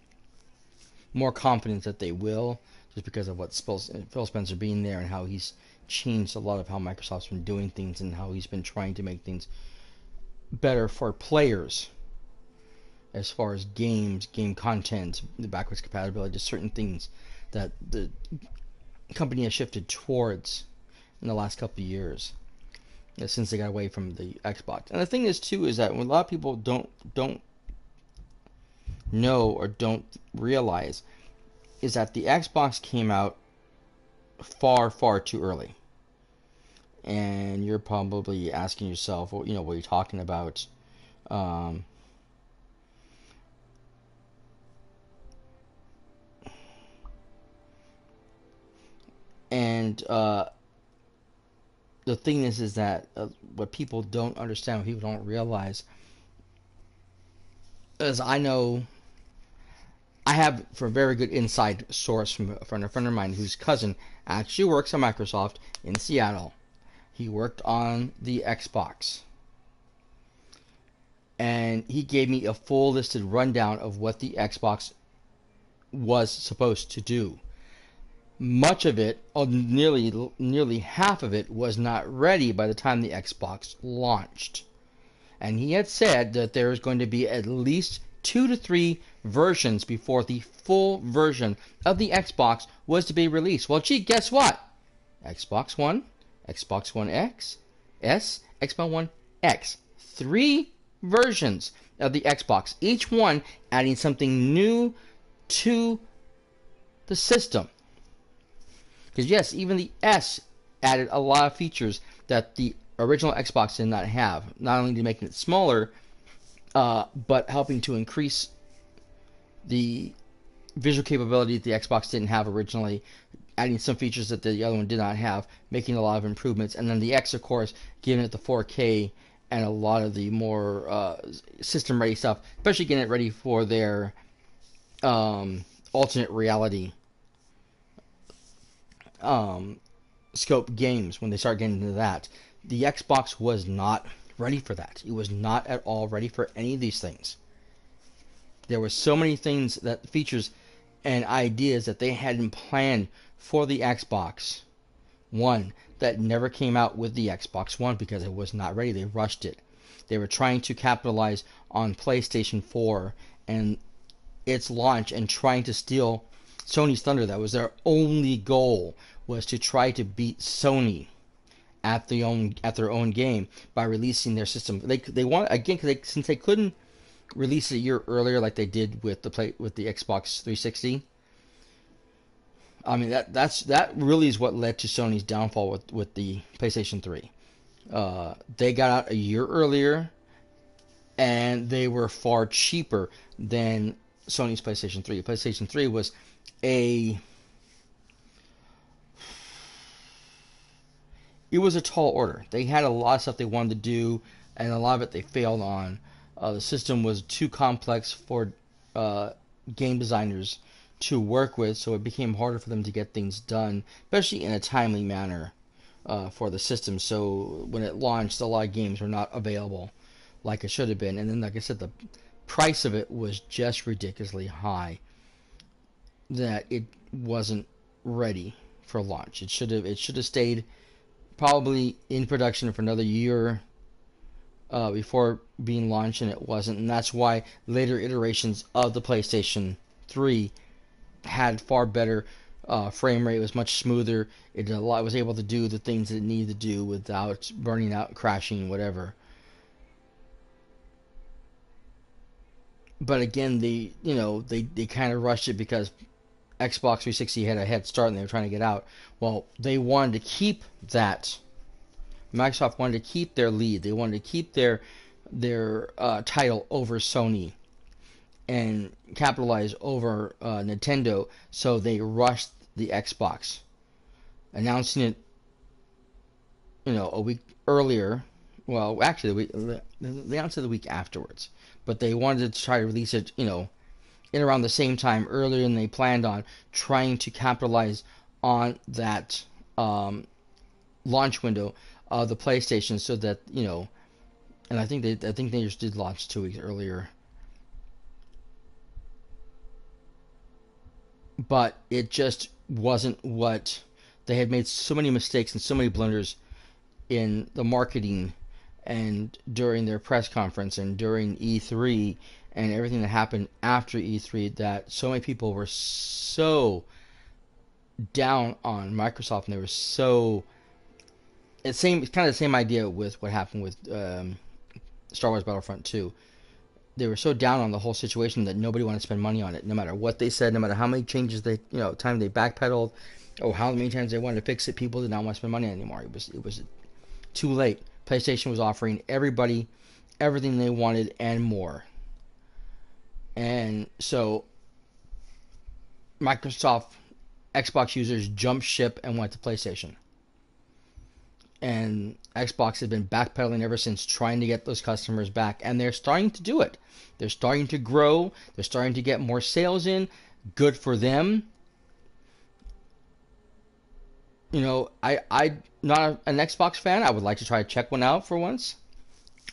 more confidence that they will, just because of what Phil Spencer being there and how he's changed a lot of how Microsoft's been doing things and how he's been trying to make things better for players as far as games, game content, the backwards compatibility, just certain things that the company has shifted towards in the last couple of years, since they got away from the Xbox. And the thing is too is that when a lot of people don't know or don't realize is that the Xbox came out far too early. And you're probably asking yourself, well, what are you talking about? And the thing is that what people don't understand, what people don't realize, is I have for a very good inside source from a friend of mine whose cousin actually works at Microsoft in Seattle. He worked on the Xbox. And he gave me a full listed rundown of what the Xbox was supposed to do. Much of it, or nearly half of it, was not ready by the time the Xbox launched. And he had said that there was going to be at least 2 to 3 versions before the full version of the Xbox was to be released. Well, gee, guess what? Xbox One, Xbox One X, S, Xbox One X. 3 versions of the Xbox, each one adding something new to the system. Because yes, even the S added a lot of features that the original Xbox did not have. Not only to making it smaller, but helping to increase the visual capability that the Xbox didn't have originally, adding some features that the other one did not have, making a lot of improvements. And then the X, of course, giving it the 4K and a lot of the more system-ready stuff, especially getting it ready for their alternate reality scope games, when they start getting into that, the Xbox was not ready for that. It was not at all ready for any of these things. There were so many things, that features and ideas that they hadn't planned for the Xbox One that never came out with the Xbox One because it was not ready. They rushed it. They were trying to capitalize on PlayStation 4 and its launch and trying to steal Sony's thunder. That was their only goal, was to try to beat Sony at their own game by releasing their system. They want, again, since they couldn't release it a year earlier like they did with the Xbox 360. I mean, that really is what led to Sony's downfall with the PlayStation 3. They got out a year earlier, and they were far cheaper than Sony's PlayStation 3. PlayStation 3 was a tall order. They had a lot of stuff they wanted to do, and a lot of it they failed on. The system was too complex for game designers to work with, so it became harder for them to get things done, especially in a timely manner for the system. So when it launched, a lot of games were not available like it should have been. And then, like I said, the price of it was just ridiculously high that it wasn't ready for launch. It should have stayed probably in production for another year before being launched, and it wasn't. And that's why later iterations of the PlayStation 3 had far better frame rate. It was much smoother. It was able to do the things it needed to do without burning out, crashing, whatever. But again, they kind of rushed it because Xbox 360 had a head start and they were trying to get out. Well, they wanted to keep that. Microsoft wanted to keep their lead. They wanted to keep their title over Sony and capitalize over Nintendo, so they rushed the Xbox, announcing it, a week earlier. Well, actually, they announced it the week afterwards, but they wanted to try to release it, in around the same time earlier than they planned on, trying to capitalize on that launch window of the PlayStation, so that and I think they just did launch 2 weeks earlier. But it just wasn't what they had made. So many mistakes and so many blunders in the marketing and during their press conference and during E3 and everything that happened after E3, that so many people were so down on Microsoft, and they were so it's kind of the same idea with what happened with Star Wars Battlefront 2. They were so down on the whole situation that nobody wanted to spend money on it, no matter what they said, no matter how many changes time they backpedaled, or how many times they wanted to fix it. People did not want to spend money anymore. It was too late. PlayStation was offering everybody everything they wanted and more. And so Xbox users jumped ship and went to PlayStation. And Xbox has been backpedaling ever since, trying to get those customers back, and they're starting to do it. They're starting to grow. They're starting to get more sales in. Good for them. I'm not an Xbox fan. I would like to try to check one out for once.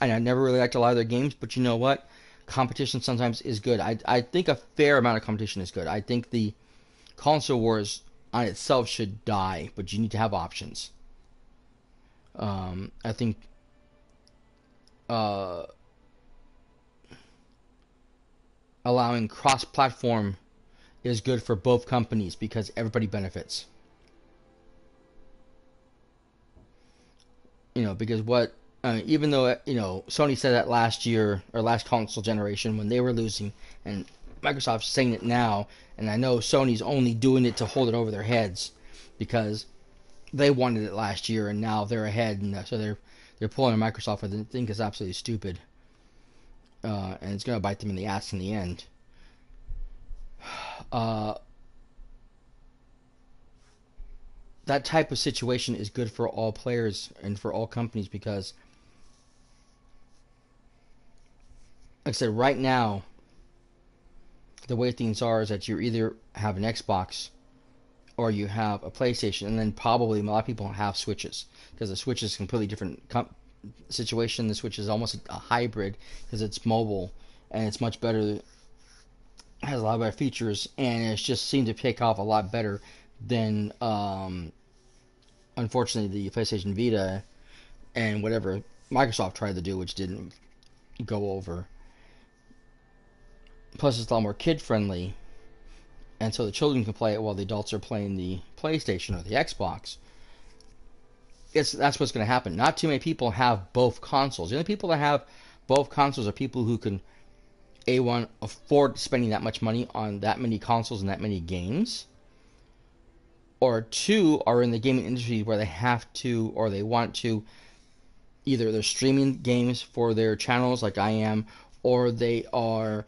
And I never really liked a lot of their games, but you know what? Competition sometimes is good. I think a fair amount of competition is good. I think the console wars on itself should die, but you need to have options. I think allowing cross-platform is good for both companies because everybody benefits. Because even though Sony said that last year or last console generation when they were losing, and Microsoft's saying it now, and I know Sony's only doing it to hold it over their heads because they wanted it last year, and now they're ahead, and so they're pulling a Microsoft, which I think is absolutely stupid, and it's going to bite them in the ass in the end. That type of situation is good for all players and for all companies because, like I said, right now, the way things are is that you either have an Xbox or you have a PlayStation, and then probably a lot of people have Switches because the Switch is a completely different situation. The Switch is almost a hybrid because it's mobile and it's much better, has a lot better features, and it's just seemed to take off a lot better than unfortunately the PlayStation Vita and whatever Microsoft tried to do, which didn't go over. Plus, it's a lot more kid friendly, and so the children can play it while the adults are playing the PlayStation or the Xbox. That's what's going to happen. Not too many people have both consoles. The only people that have both consoles are people who can A1 afford spending that much money on that many consoles and that many games, or two are in the gaming industry where they have to or they want to, either they're streaming games for their channels like I am, or they are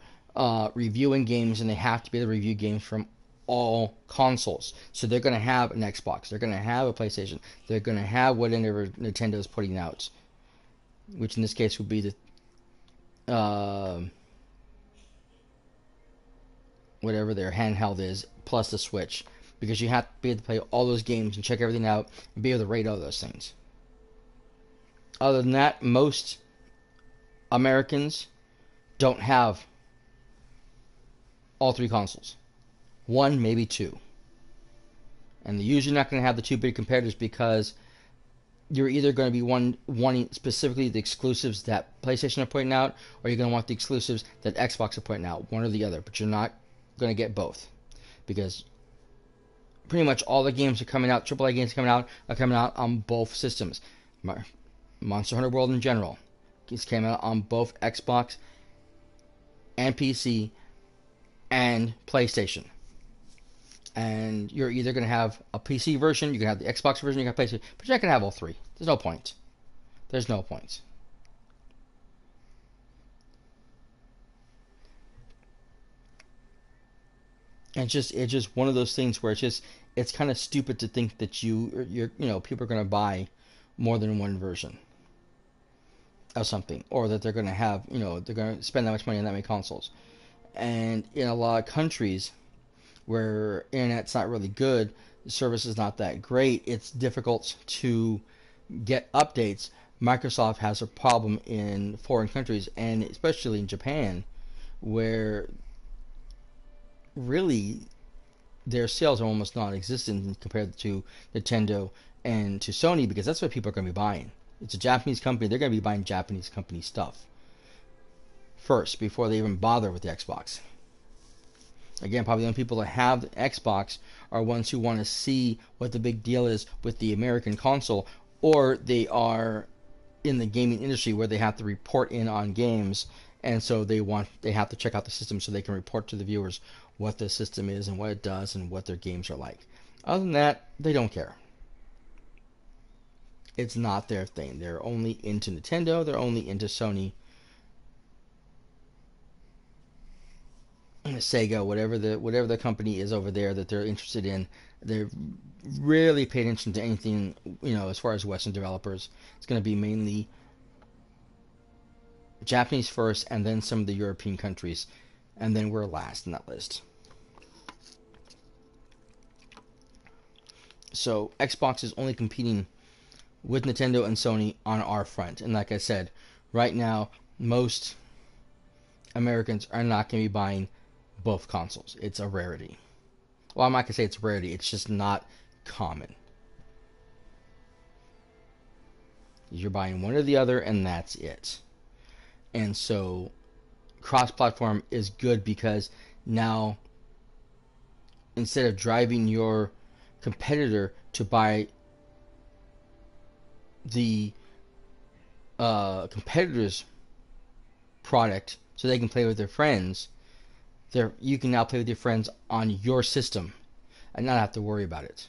reviewing games and they have to be able to review games from all consoles. So they're going to have an Xbox, they're going to have a PlayStation, they're going to have whatever Nintendo is putting out, which in this case would be the whatever their handheld is, plus the Switch, because you have to be able to play all those games and check everything out and be able to rate all those things. Other than that, most Americans don't have all three consoles. One, maybe two. And they're usually not going to have the two big competitors because you're either going to be wanting specifically the exclusives that PlayStation are putting out, or you're going to want the exclusives that Xbox are putting out, one or the other. But you're not going to get both, because pretty much all the games are coming out, AAA games are coming out on both systems. Monster Hunter World in general came out on both Xbox and PC and PlayStation. And you're either going to have a PC version, you can have the Xbox version, you can have PlayStation, but you're not going to have all three. There's no point. There's no point. And it's just one of those things where it's kind of stupid to think that people are going to buy more than one version of something, or that they're going to have, they're going to spend that much money on that many consoles. And in a lot of countries where internet's not really good, the service is not that great, it's difficult to get updates. Microsoft has a problem in foreign countries, and especially in Japan, where really their sales are almost non-existent compared to Nintendo and to Sony, because that's what people are going to be buying. It's a Japanese company, they're going to be buying Japanese company stuff first before they even bother with the Xbox. Again, probably the only people that have the Xbox are ones who want to see what the big deal is with the American console, or they are in the gaming industry where they have to report in on games, and so they have to check out the system so they can report to the viewers what the system is and what it does and what their games are like. Other than that, they don't care. It's not their thing. They're only into Nintendo, they're only into Sony, Sega, whatever the company is over there that they're interested in. They're rarely pay attention to anything, as far as Western developers. It's going to be mainly Japanese first, and then some of the European countries, and then we're last in that list. So Xbox is only competing with Nintendo and Sony on our front. And like I said, right now, most Americans are not going to be buying both consoles. It's a rarity. Well, I'm not going to say it's a rarity. It's just not common. You're buying one or the other, and that's it. And so cross-platform is good because now, instead of driving your competitor to buy the competitor's product so they can play with their friends, you can now play with your friends on your system and not have to worry about it.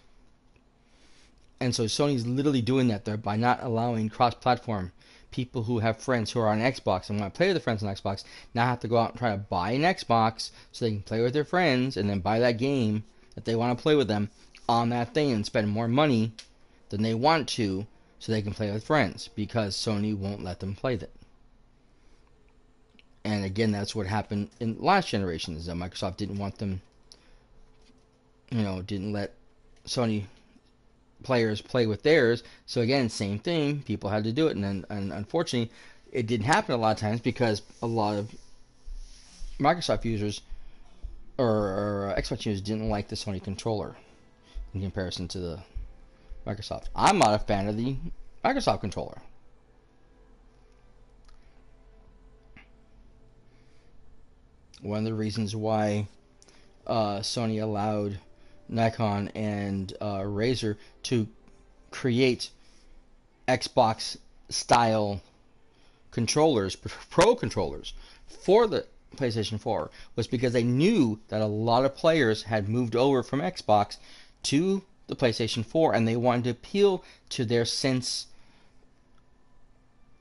And so Sony's literally doing that there by not allowing cross-platform. People who have friends who are on Xbox and want to play with their friends on Xbox now have to go out and try to buy an Xbox so they can play with their friends and then buy that game that they want to play with them on that thing and spend more money than they want to so they can play with friends, because Sony won't let them play that. And again, that's what happened in last generation, is that Microsoft didn't want them, didn't let Sony players play with theirs. So again, same thing. People had to do it, and unfortunately, it didn't happen a lot of times because a lot of Microsoft users or Xbox users didn't like the Sony controller in comparison to the Microsoft. I'm not a fan of the Microsoft controller. One of the reasons why Sony allowed Nikon and Razer to create Xbox style controllers, pro controllers for the PlayStation 4 was because they knew that a lot of players had moved over from Xbox to the PlayStation 4 and they wanted to appeal to their sense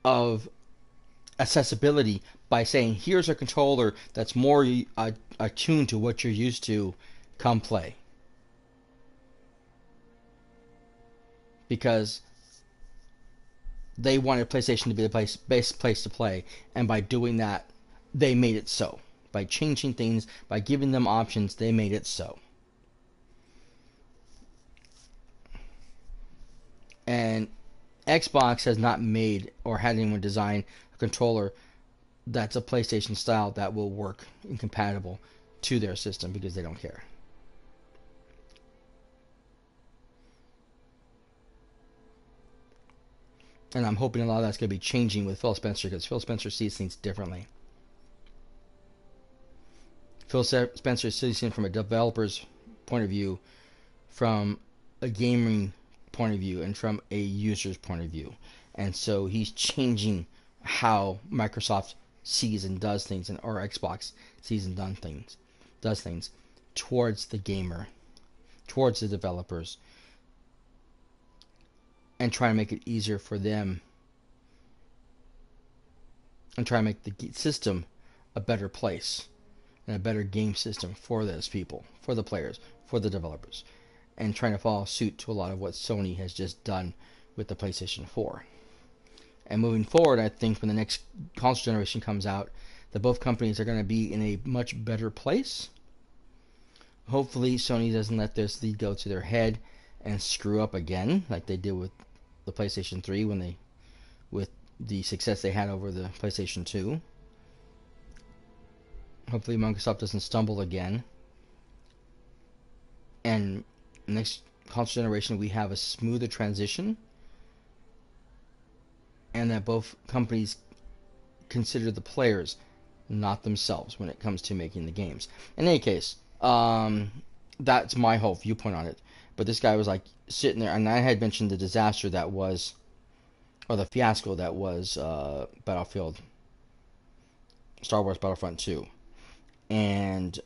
of accessibility by saying, here's a controller that's more attuned to what you're used to. Come play. Because they wanted PlayStation to be the best place to play, and by doing that, they made it so. By changing things, by giving them options, they made it so. And Xbox has not made or had anyone design a controller that's a PlayStation style that will work and compatible to their system because they don't care. And I'm hoping a lot of that's going to be changing with Phil Spencer because Phil Spencer sees things differently. Phil Spencer sees things from a developer's point of view, from a gaming point of view, and from a user's point of view. And so he's changing how Microsoft sees and does things, or Xbox sees and does things towards the gamer, towards the developers, and try to make it easier for them, and try to make the system a better place and a better game system for those people, for the players, for the developers, and trying to follow suit to a lot of what Sony has just done with the PlayStation 4. And moving forward, I think when the next console generation comes out, that both companies are going to be in a much better place. Hopefully, Sony doesn't let this lead go to their head and screw up again, like they did with the PlayStation 3 with the success they had over the PlayStation 2. Hopefully, Microsoft doesn't stumble again. And next console generation, we have a smoother transition, and that both companies consider the players, not themselves, when it comes to making the games. In any case, that's my whole viewpoint on it. But this guy was like sitting there, and I had mentioned the disaster that was, or the fiasco that was Star Wars Battlefront 2. And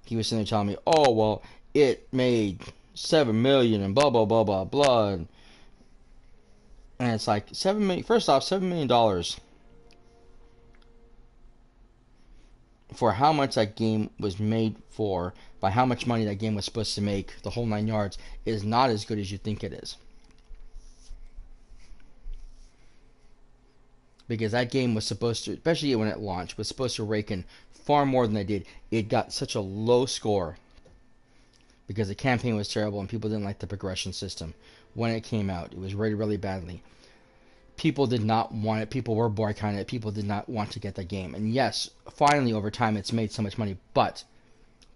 he was sitting there telling me, oh, well, it made $7 million and blah, blah, blah, blah, blah. And it's like, $7 million, first off, $7 million for how much that game was made for, by how much money that game was supposed to make, the whole 9 yards, is not as good as you think it is. Because that game was supposed to, especially when it launched, was supposed to rake in far more than they did. It got such a low score because the campaign was terrible and people didn't like the progression system. When it came out, it was rated really badly. People did not want it. People were boycotting it. People did not want to get the game. And yes, finally over time it's made so much money, but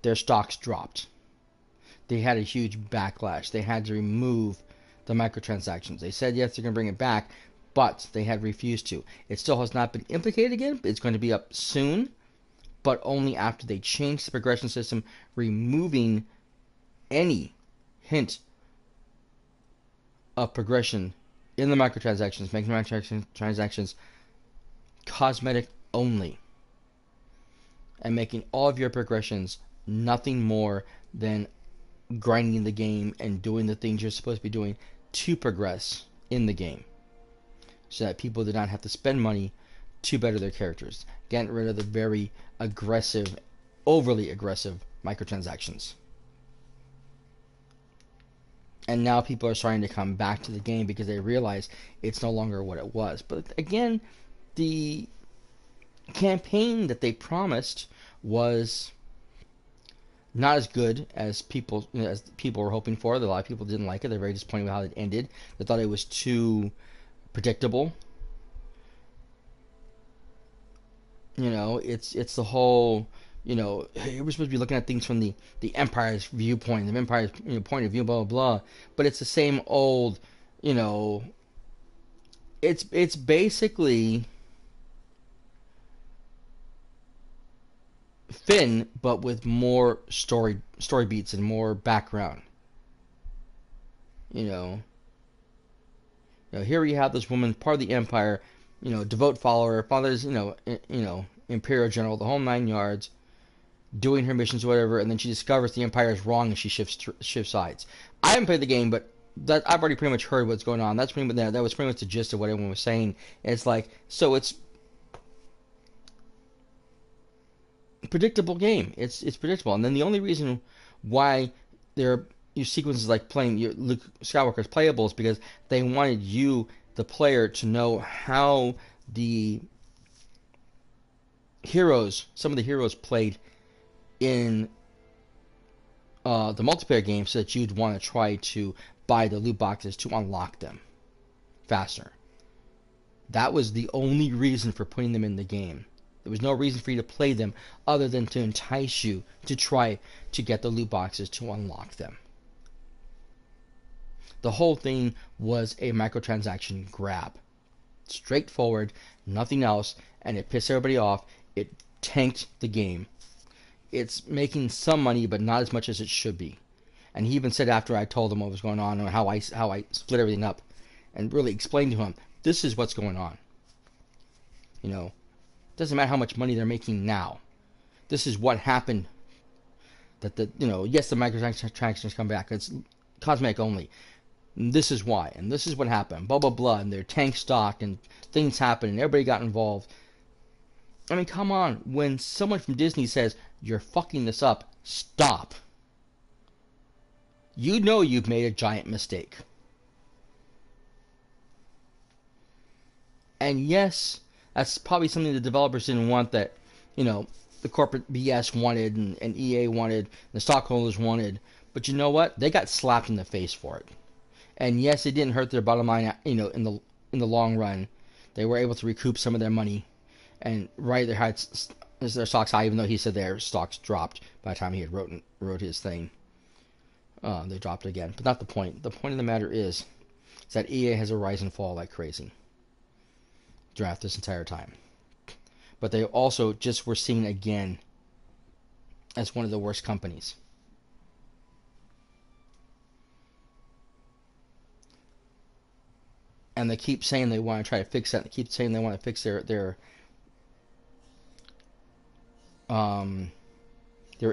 their stocks dropped. They had a huge backlash. They had to remove the microtransactions. They said yes, they're going to bring it back, but they had refused to. It still has not been implicated again. It's going to be up soon, but only after they change the progression system, removing any hint of progression in the microtransactions, making microtransactions cosmetic only, and making all of your progressions nothing more than grinding the game and doing the things you're supposed to be doing to progress in the game, so that people did not have to spend money to better their characters. Getting rid of the very aggressive, overly aggressive microtransactions. And now people are starting to come back to the game because they realize it's no longer what it was. But again, the campaign that they promised was Not as good as people were hoping for. A lot of people didn't like it. They're very disappointed with how it ended. They thought it was too predictable. It's the whole, we're supposed to be looking at things from the Empire's viewpoint, the Empire's point of view, blah blah blah. But it's the same old, you know. It's basically Finn, but with more story beats and more background. You know, here you have this woman, part of the Empire, devout follower, father's, Imperial General, the whole 9 yards, doing her missions, or whatever, and then she discovers the Empire is wrong and she shifts sides. I haven't played the game, but I've already pretty much heard what's going on. That was pretty much the gist of what everyone was saying. And it's like, so it's a predictable game. It's predictable, and then the only reason why there are sequences like playing Luke Skywalker's playable is because they wanted you, the player, to know how the heroes, some of the heroes, played in the multiplayer game, so that you'd want to try to buy the loot boxes to unlock them faster. That was the only reason for putting them in the game. There was no reason for you to play them other than to entice you to try to get the loot boxes to unlock them. The whole thing was a microtransaction grab. Straightforward, nothing else, and it pissed everybody off. It tanked the game. It's making some money, but not as much as it should be. And he even said, after I told him what was going on and how I split everything up, and really explained to him, this is what's going on. It doesn't matter how much money they're making now. This is what happened. Yes, the microtransactions come back. It's cosmetic only. This is why, and this is what happened. Blah blah blah, and their tank stock, and things happened, and everybody got involved. I mean, come on. When someone from Disney says you're fucking this up, stop. You've made a giant mistake. And yes, that's probably something the developers didn't want, that the corporate BS wanted, and EA wanted, and the stockholders wanted. But you know what? They got slapped in the face for it. And yes, it didn't hurt their bottom line, in the long run. They were able to recoup some of their money, and their stocks high, even though he said their stocks dropped by the time he had wrote his thing. They dropped again, but not the point. The point of the matter is that EA has a rise and fall like crazy throughout this entire time. But they also just were seen again as one of the worst companies. And they keep saying they want to try to fix that. They keep saying they want to fix their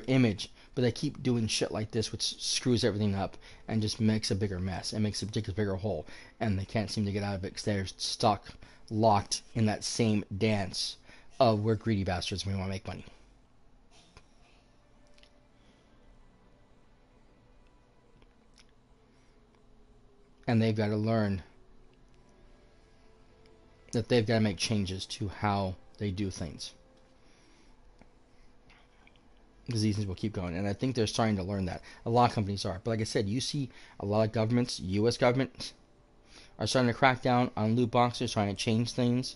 image, but they keep doing shit like this, which screws everything up and just makes a bigger mess and makes a bigger hole. And they can't seem to get out of it because they're stuck, locked in that same dance of we're greedy bastards and we want to make money. And they've got to learn that they've got to make changes to how they do things, because these things will keep going. And I think they're starting to learn that. A lot of companies are. But like I said, you see a lot of governments, U.S. governments, are starting to crack down on loot boxes, trying to change things,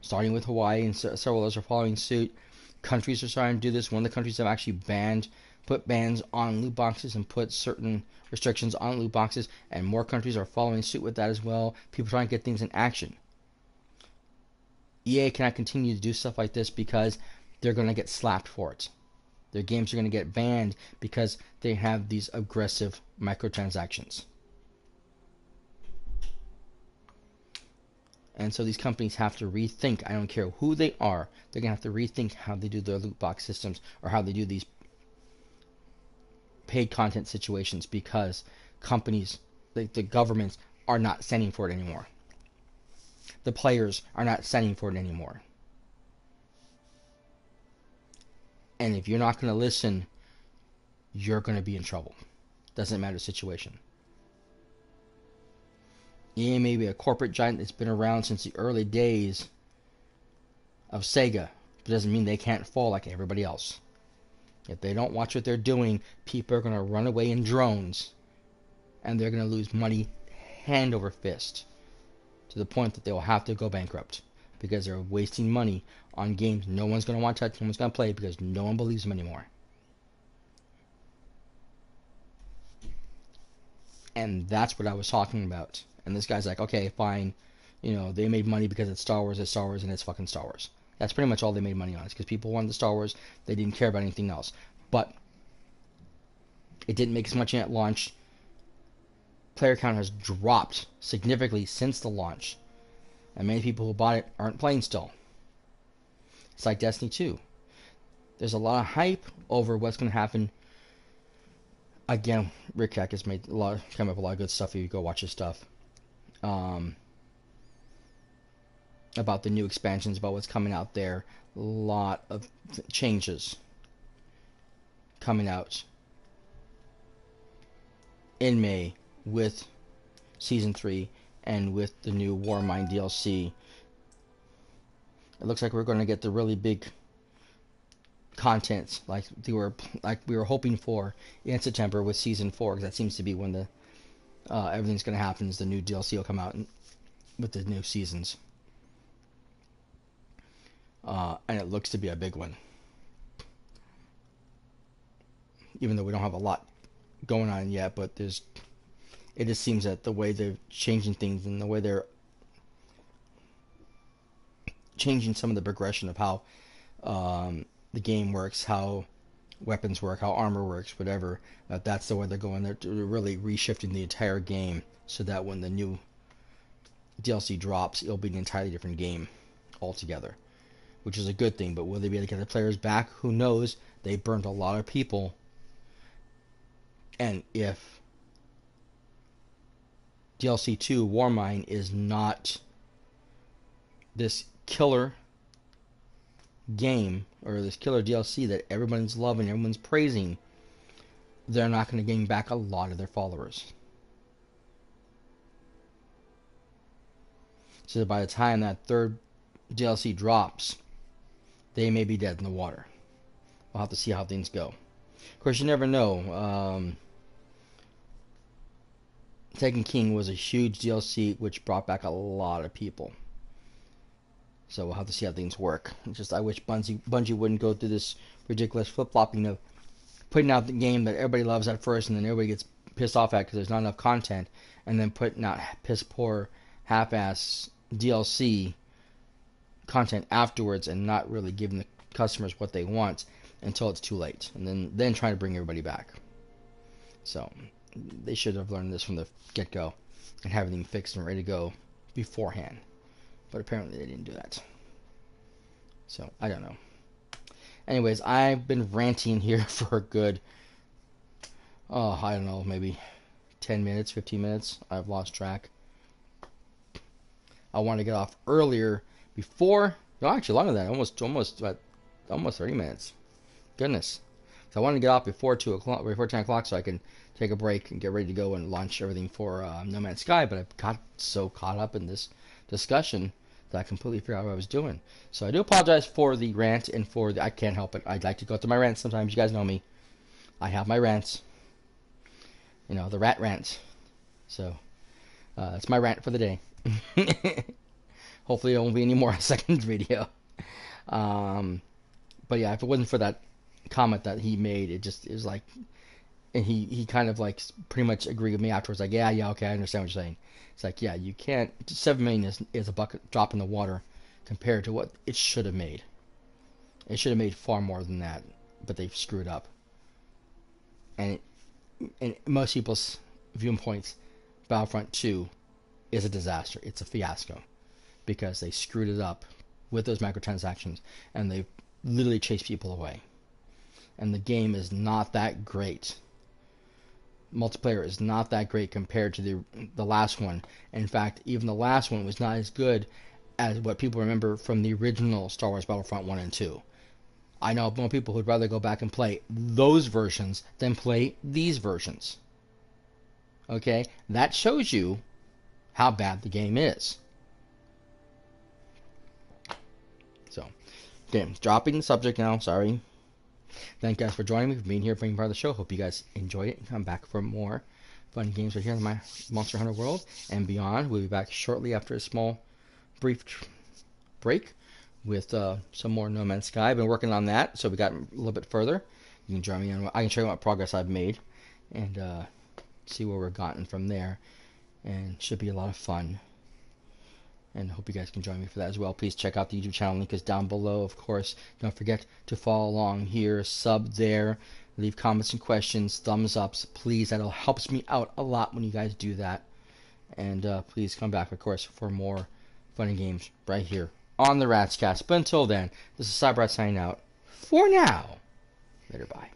starting with Hawaii, and several others are following suit. Countries are starting to do this. One of the countries have actually put bans on loot boxes and put certain restrictions on loot boxes, and more countries are following suit with that as well. People trying to get things in action. EA cannot continue to do stuff like this because they're going to get slapped for it. Their games are going to get banned because they have these aggressive microtransactions. And so these companies have to rethink. I don't care who they are. They're going to have to rethink how they do their loot box systems, or how they do these paid content situations, because companies, the governments, are not standing for it anymore. The players are not standing for it anymore. And if you're not going to listen, you're going to be in trouble. Doesn't matter the situation. EA may be a corporate giant that's been around since the early days of Sega, but doesn't mean they can't fall like everybody else. If they don't watch what they're doing, people are going to run away in drones, and they're going to lose money hand over fist, to the point that they will have to go bankrupt, because they're wasting money on games no one's going to want to touch, no one's going to play, because no one believes them anymore. And that's what I was talking about. And this guy's like, okay, fine. You know, they made money because it's Star Wars, and it's fucking Star Wars. That's pretty much all they made money on. It's because people wanted the Star Wars. They didn't care about anything else. But it didn't make as much at launch. Player count has dropped significantly since the launch. And many people who bought it aren't playing still. It's like Destiny 2. There's a lot of hype over what's going to happen. Again, Rick Keck has come up with a lot of good stuff if you go watch his stuff. About the new expansions, about what's coming out there. A lot of changes coming out in May with Season 3 and with the new Warmind DLC. It looks like we're going to get the really big content like we were hoping for in September with Season 4, because that seems to be when the everything's going to happen, is the new DLC will come out with the new seasons. And it looks to be a big one. Even though we don't have a lot going on yet, but it just seems that the way they're changing things and the way they're changing some of the progression of how the game works, how weapons work, how armor works, whatever, that's the way they're going. They're really reshifting the entire game so that when the new DLC drops, it'll be an entirely different game altogether, which is a good thing. But will they be able to get the players back? Who knows? They burned a lot of people. And if DLC 2 Warmind is not this killer game, or this killer DLC that everyone's loving, everyone's praising, they're not going to gain back a lot of their followers. So by the time that third DLC drops, they may be dead in the water. We'll have to see how things go. Of course, you never know. Taken King was a huge DLC which brought back a lot of people. So we'll have to see how things work. I wish Bungie wouldn't go through this ridiculous flip-flopping of putting out the game that everybody loves at first, and then everybody gets pissed off at because there's not enough content, and then putting out piss-poor, half-ass DLC content afterwards, and not really giving the customers what they want until it's too late, and then trying to bring everybody back. So they should have learned this from the get-go and have everything fixed and ready to go beforehand. But apparently they didn't do that. So, I don't know. Anyways, I've been ranting here for a good, I don't know, maybe 10 minutes, 15 minutes. I've lost track. I want to get off earlier before, no, actually longer than that, almost 30 minutes. Goodness. So I wanted to get off before 10 o'clock so I can take a break and get ready to go and launch everything for No Man's Sky, but I got so caught up in this discussion that I completely forgot what I was doing. So I do apologize for the rant and I can't help it. I'd like to go through my rants sometimes. You guys know me. I have my rants. You know, the rat rants. So that's my rant for the day. Hopefully there won't be any more on a second video. But yeah, if it wasn't for that comment that he made, it was like, and he kind of like pretty much agreed with me afterwards, like, yeah, okay, I understand what you're saying. It's like, yeah, you can't, 7 million is a bucket drop in the water compared to what it should have made. It should have made far more than that, but they've screwed up. And in most people's viewpoints, Battlefront 2 is a disaster. It's a fiasco because they screwed it up with those microtransactions, and they literally chased people away. And the game is not that great. Multiplayer is not that great compared to the last one. In fact, even the last one was not as good as what people remember from the original Star Wars Battlefront 1 and 2. I know more people who'd rather go back and play those versions than play these versions. Okay? That shows you how bad the game is. So, okay, dropping the subject now, sorry. Thank you guys for joining me, for being here, for being part of the show. Hope you guys enjoyed it and come back for more fun games right here in my Monster Hunter world and beyond. We'll be back shortly after a small, brief break with some more No Man's Sky. I've been working on that, so we got a little bit further. You can join me on. I can show you what progress I've made and see where we're gotten from there. And should be a lot of fun. And hope you guys can join me for that as well. Please check out the YouTube channel. Link is down below, of course. Don't forget to follow along here, sub there, leave comments and questions, thumbs ups, please. That helps me out a lot when you guys do that. And please come back, of course, for more fun and games right here on the Ratscast. But until then, this is cyperrat signing out. For now, later, bye.